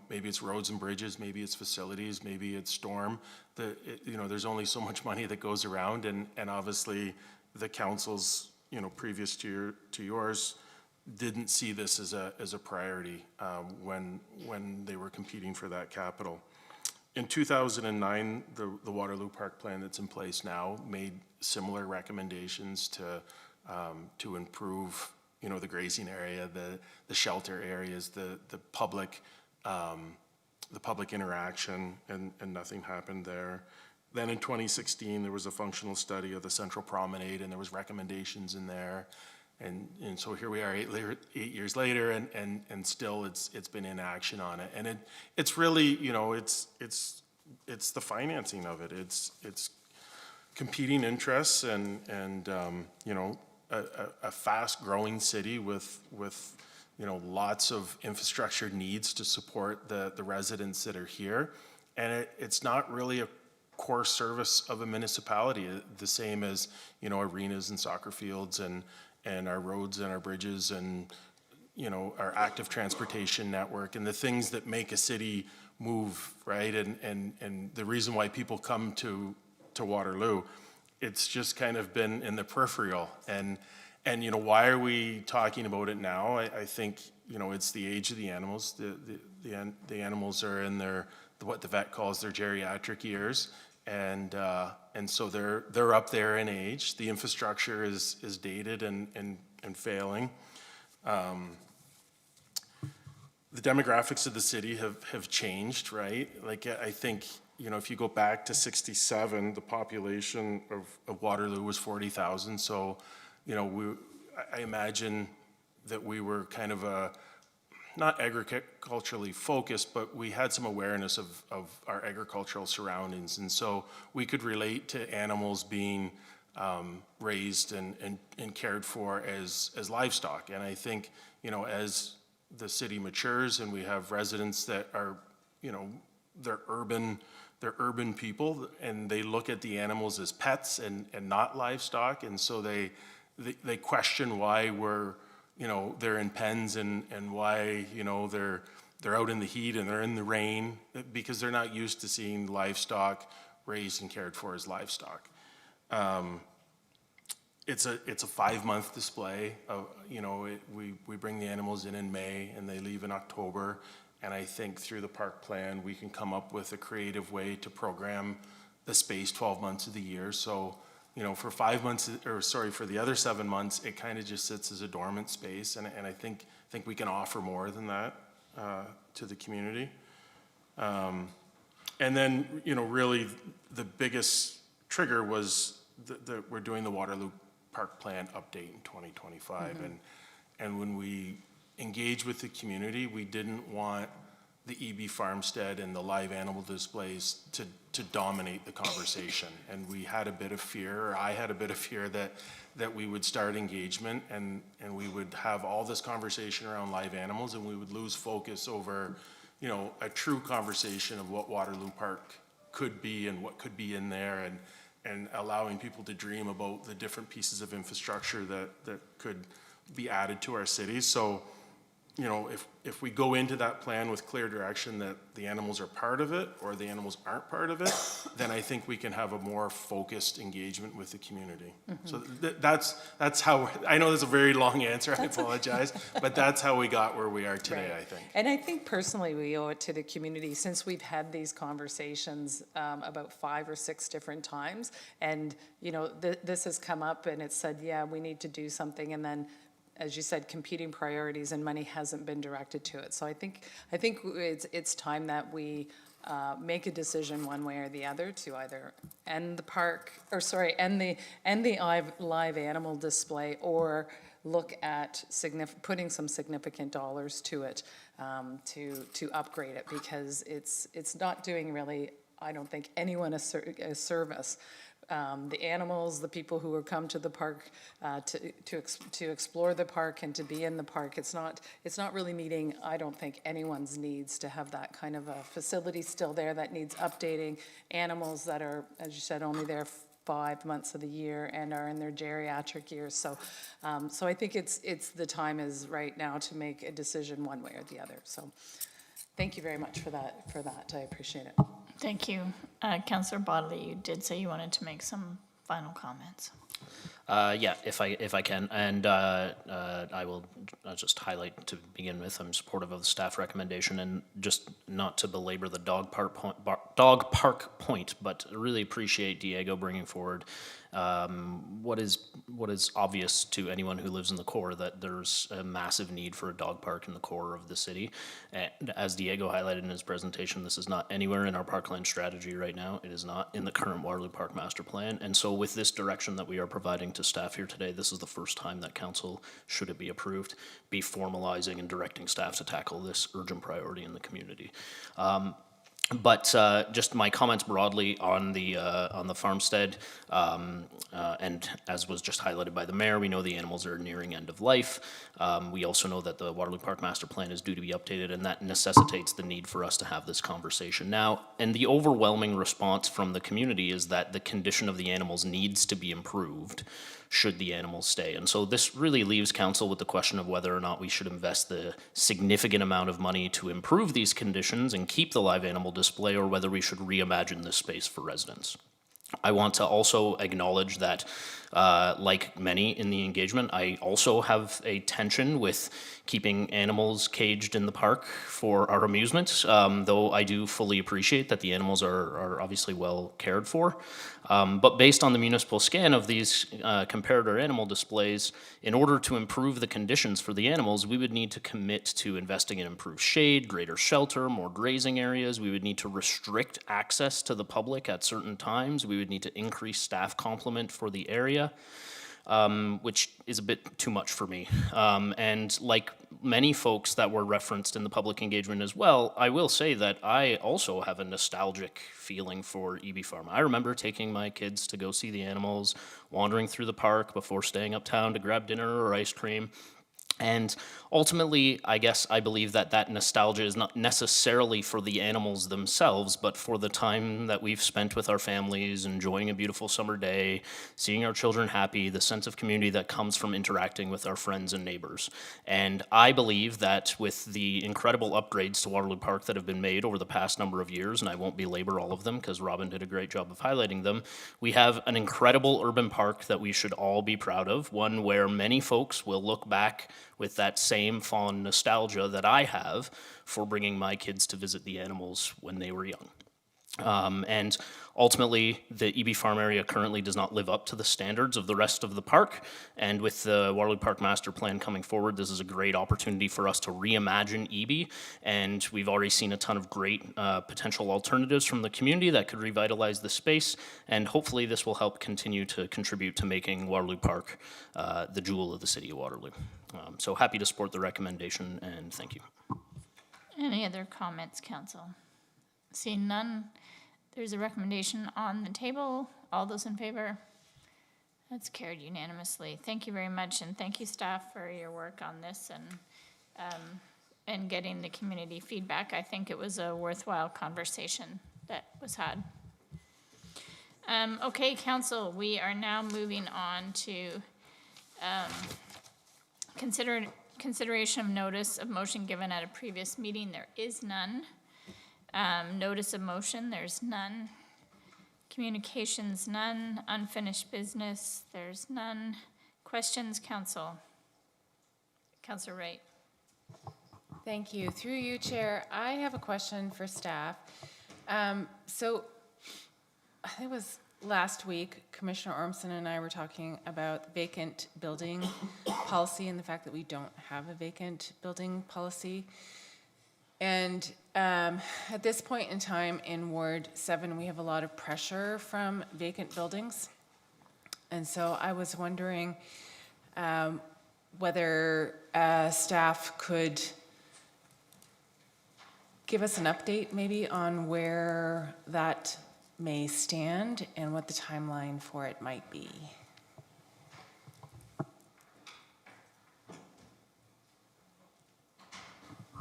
[SPEAKER 8] maybe it's roads and bridges, maybe it's facilities, maybe it's storm. There's only so much money that goes around, and obviously the councils, previous to yours, didn't see this as a priority when they were competing for that capital. In 2009, the Waterloo Park Plan that's in place now made similar recommendations to improve, the grazing area, the shelter areas, the public interaction, and nothing happened there. Then in 2016, there was a functional study of the Central Promenade, and there was recommendations in there. And so here we are 8 years later, and still it's been inaction on it. And it's really, it's the financing of it. It's competing interests, and a fast growing city with lots of infrastructure needs to support the residents that are here. And it's not really a core service of a municipality, the same as, arenas and soccer fields and our roads and our bridges and, our active transportation network and the things that make a city move, right? And the reason why people come to Waterloo, it's just kind of been in the peripheral. And why are we talking about it now? I think, it's the age of the animals. The animals are in what the vet calls their geriatric years. And so they're up there in age. The infrastructure is dated and failing. The demographics of the city have changed, right? Like, I think, if you go back to '67, the population of Waterloo was 40,000. So, I imagine that we were kind of not agriculturally focused, but we had some awareness of our agricultural surroundings. And so we could relate to animals being raised and cared for as livestock. And I think, as the city matures and we have residents that are, they're urban people, and they look at the animals as pets and not livestock. And so they question why they're in pens and why, they're out in the heat and they're in the rain, because they're not used to seeing livestock raised and cared for as livestock. It's a 5-month display. We bring the animals in May and they leave in October, And I think through the park plan, we can come up with a creative way to program the space 12 months of the year. So, you know, for 5 months, or sorry, for the other 7 months, it kind of just sits as a dormant space. And I think we can offer more than that to the community. And then, you know, really the biggest trigger was that we're doing the Waterloo Park Plan update in 2025. And when we engage with the community, we didn't want the EB farmstead and the live animal displays to dominate the conversation. And we had a bit of fear, or I had a bit of fear that we would start engagement and we would have all this conversation around live animals and we would lose focus over, you know, a true conversation of what Waterloo Park could be and what could be in there, and allowing people to dream about the different pieces of infrastructure that could be added to our cities. So, you know, if we go into that plan with clear direction that the animals are part of it or the animals aren't part of it, then I think we can have a more focused engagement with the community. So that's how, I know that's a very long answer, I apologize, but that's how we got where we are today,
[SPEAKER 5] Right.
[SPEAKER 8] I think.
[SPEAKER 5] And I think personally, we owe it to the community, since we've had these conversations about 5 or 6 different times. And, you know, this has come up and it said, yeah, we need to do something. And then, as you said, competing priorities and money hasn't been directed to it. So I think it's time that we make a decision one way or the other to either end the park, or sorry, end the live animal display, or look at putting some significant dollars to it to upgrade it, because it's not doing really, I don't think, anyone a service. The animals, the people who have come to the park to explore the park and to be in the park, it's not really meeting, I don't think, anyone's needs to have that kind of a facility still there that needs updating. Animals that are, as you said, only there 5 months of the year and are in their geriatric years. So I think it's the time is right now to make a decision one way or the other. So thank you very much for that. I appreciate it.
[SPEAKER 1] Thank you. Councillor Bodley, you did say you wanted to make some final comments.
[SPEAKER 12] Yeah, if I can, and I will just highlight to begin with, I'm supportive of the staff recommendation, and just not to belabor the dog park point, but really appreciate Diego bringing forward what is obvious to anyone who lives in the core, that there's a massive need for a dog park in the core of the city. And as Diego highlighted in his presentation, this is not anywhere in our parkland strategy right now. It is not in the current Waterloo Park Master Plan. And so with this direction that we are providing to staff here today, this is the first time that council, should it be approved, be formalizing and directing staff to tackle this urgent priority in the community. But just my comments broadly on the farmstead, and as was just highlighted by the mayor, we know the animals are nearing end of life. We also know that the Waterloo Park Master Plan is due to be updated, and that necessitates the need for us to have this conversation now. And the overwhelming response from the community is that the condition of the animals needs to be improved should the animals stay. And so this really leaves council with the question of whether or not we should invest the significant amount of money to improve these conditions and keep the live animal display, or whether we should reimagine this space for residents. I want to also acknowledge that, like many in the engagement, I also have a tension with keeping animals caged in the park for our amusement, though I do fully appreciate that the animals are obviously well cared for. But based on the municipal scan of these comparator animal displays, in order to improve the conditions for the animals, we would need to commit to investing in improved shade, greater shelter, more grazing areas. We would need to restrict access to the public at certain times. We would need to increase staff complement for the area, which is a bit too much for me. And like many folks that were referenced in the public engagement as well, I will say that I also have a nostalgic feeling for EB Farm. I remember taking my kids to go see the animals, wandering through the park before staying uptown to grab dinner or ice cream. And ultimately, I guess I believe that that nostalgia is not necessarily for the animals themselves, but for the time that we've spent with our families, enjoying a beautiful summer day, seeing our children happy, the sense of community that comes from interacting with our friends and neighbors. And I believe that with the incredible upgrades to Waterloo Park that have been made over the past number of years, and I won't belabor all of them because Robin did a great job of highlighting them, we have an incredible urban park that we should all be proud of, one where many folks will look back with that same fond nostalgia that I have for bringing my kids to visit the animals when they were young. And ultimately, the EB Farm area currently does not live up to the standards of the rest of the park. And with the Waterloo Park Master Plan coming forward, this is a great opportunity for us to reimagine EB. And we've already seen a ton of great potential alternatives from the community that could revitalize the space. And hopefully this will help continue to contribute to making Waterloo Park the jewel of the city of Waterloo. So happy to support the recommendation, and thank you.
[SPEAKER 1] Any other comments, council? Seeing none, there's a recommendation on the table. All those in favor? That's carried unanimously. Thank you very much, and thank you, staff, for your work on this and getting the community feedback. I think it was a worthwhile conversation that was had. Okay, council, we are now moving on to consideration of notice of motion given at a previous meeting. There is none. Notice of motion, there's none. Communications, none. Unfinished business, there's none. Questions, council? Councilor Wright.
[SPEAKER 6] Thank you. Through you, Chair, I have a question for staff. So I think it was last week, Commissioner Ormson and I were talking about vacant building policy and the fact that we don't have a vacant building policy. And at this point in time in Ward 7, we have a lot of pressure from vacant buildings. And so I was wondering whether staff could give us an update maybe on where that may stand and what the timeline for it might be.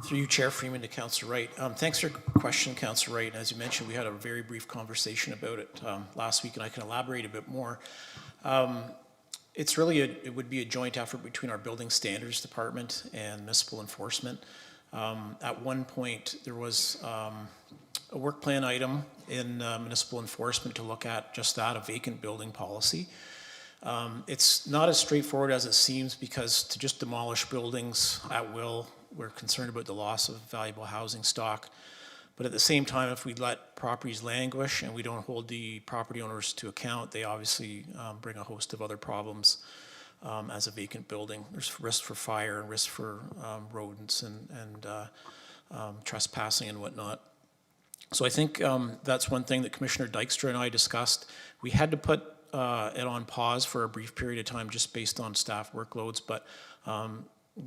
[SPEAKER 14] Through you, Chair Freeman, to Councillor Wright. Thanks for your question, Councillor Wright. As you mentioned, we had a very brief conversation about it last week, and I can elaborate a bit more. It's really, it would be a joint effort between our Building Standards Department and Municipal Enforcement. At one point, there was a work plan item in Municipal Enforcement to look at just that, a vacant building policy. It's not as straightforward as it seems, because to just demolish buildings at will, we're concerned about the loss of valuable housing stock. But at the same time, if we let properties languish and we don't hold the property owners to account, they obviously bring a host of other problems as a vacant building. There's risk for fire and risk for rodents and trespassing and whatnot. So I think that's one thing that Commissioner Dykstra and I discussed. We had to put it on pause for a brief period of time just based on staff workloads, but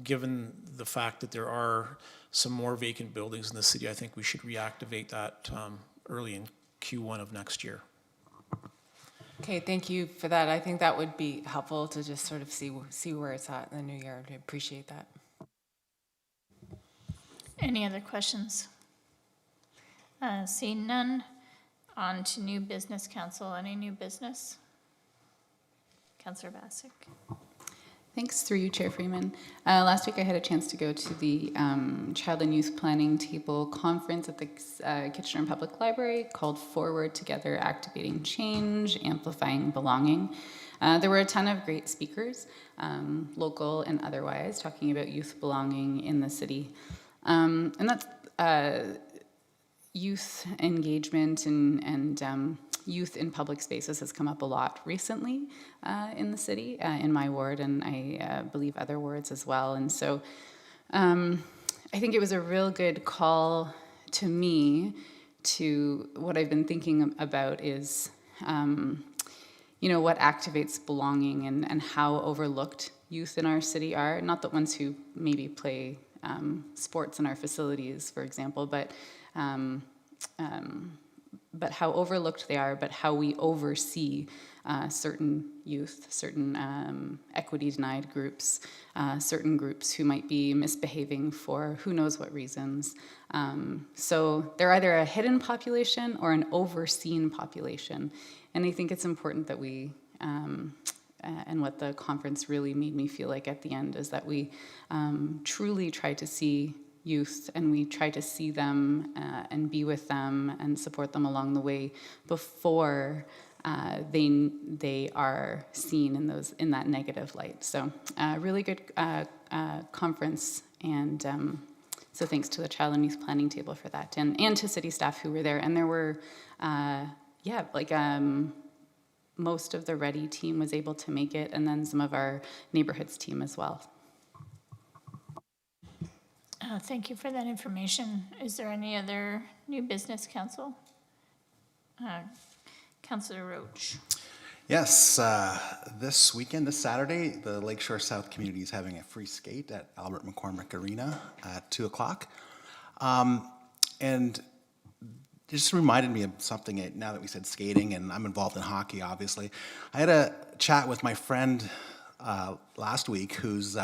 [SPEAKER 14] given the fact that there are some more vacant buildings in the city, I think we should reactivate that early in Q1 of next year.
[SPEAKER 6] Okay, thank you for that. I think that would be helpful to just sort of see where it's at in the new year. I appreciate that.
[SPEAKER 1] Any other questions? Seeing none, on to new business, council. Any new business? Councillor Bassick.
[SPEAKER 13] Thanks, through you, Chair Freeman. Last week I had a chance to go to the Child and Youth Planning Table Conference at the Kitchener Public Library called Forward Together, Activating Change, Amplifying Belonging. There were a ton of great speakers, local and otherwise, talking about youth belonging in the city. And that's youth engagement and youth in public spaces has come up a lot recently in the city, in my ward, and I believe other wards as well. And so I think it was a real good call to me to what I've been thinking about is, you know, what activates belonging and how overlooked youth in our city are. Not the ones who maybe play sports in our facilities, for example, but how overlooked they are, but how we oversee certain youth, certain equity-denied groups, certain groups who might be misbehaving for who knows what reasons. So they're either a hidden population or an overseen population. And I think it's important that we, and what the conference really made me feel like at the end, is that we truly try to see youth, and we try to see them and be with them and support them along the way before they are seen in that negative light. So really good conference, and so thanks to the Child and Youth Planning Table for that, and to city staff who were there. And there were, most of the Ready team was able to make it, and then some of our neighborhoods team as well.
[SPEAKER 1] Thank you for that information. Is there any other new business, council? Councillor Roach.
[SPEAKER 15] Yes, this weekend, this Saturday, the Lakeshore South community is having a free skate at Albert McCormick Arena at 2 o'clock. And it just reminded me of something now that we said skating, and I'm involved in hockey, obviously. I had a chat with my friend last week whose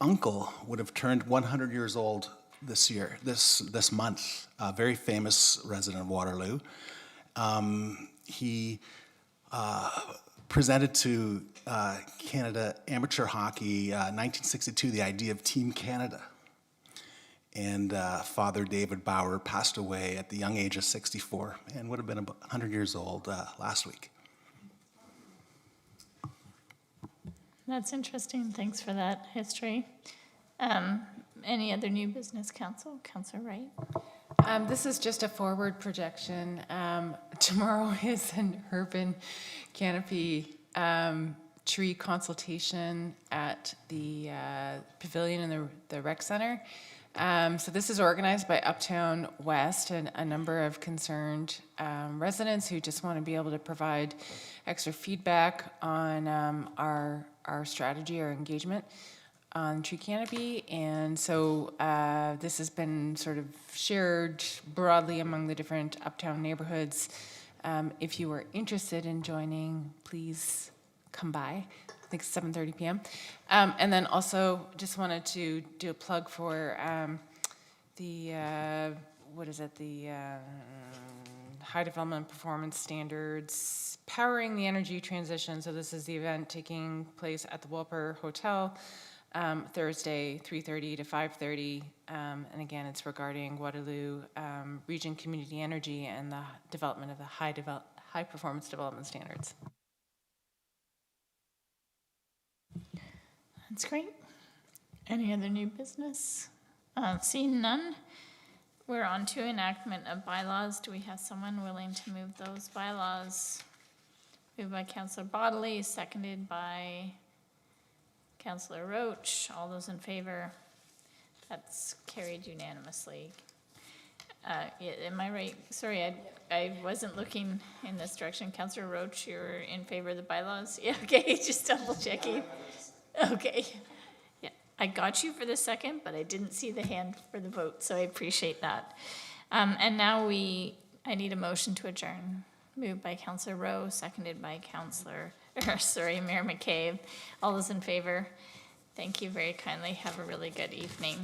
[SPEAKER 15] uncle would have turned 100 years old this month, a very famous resident of Waterloo. He presented to Canada Amateur Hockey 1962 the idea of Team Canada. And Father David Bauer passed away at the young age of 64 and would have been about 100 years old last week.
[SPEAKER 1] That's interesting. Thanks for that history. Any other new business, council? Councillor Wright.
[SPEAKER 6] This is just a forward projection. Tomorrow is an urban canopy tree consultation at the pavilion in the rec center. So this is organized by Uptown West and a number of concerned residents who just want to be able to provide extra feedback on our strategy, our engagement on tree canopy. And so this has been sort of shared broadly among the different Uptown neighborhoods. If you are interested in joining, please come by. I think it's 7:30 p.m. And then also just wanted to do a plug for the High Development Performance Standards, Powering the Energy Transition. So this is the event taking place at the Wolper Hotel Thursday, 3:30 to 5:30. And again, it's regarding Waterloo Region Community Energy and the development of the high performance development standards.
[SPEAKER 1] That's great. Any other new business? Seeing none, we're on to enactment of bylaws. Do we have someone willing to move those bylaws? Moved by Councillor Bodley, seconded by Councillor Roach. All those in favor? That's carried unanimously. Am I right? Sorry, I wasn't looking in this direction. Councillor Roach, you're in favor of the bylaws? Yeah, okay, just double checking. Okay. Yeah, I got you for the second, but I didn't see the hand for the vote, so I appreciate that. And now I need a motion to adjourn. Moved by Councillor Rowe, seconded by Mayor McCabe. All those in favor? Thank you very kindly. Have a really good evening.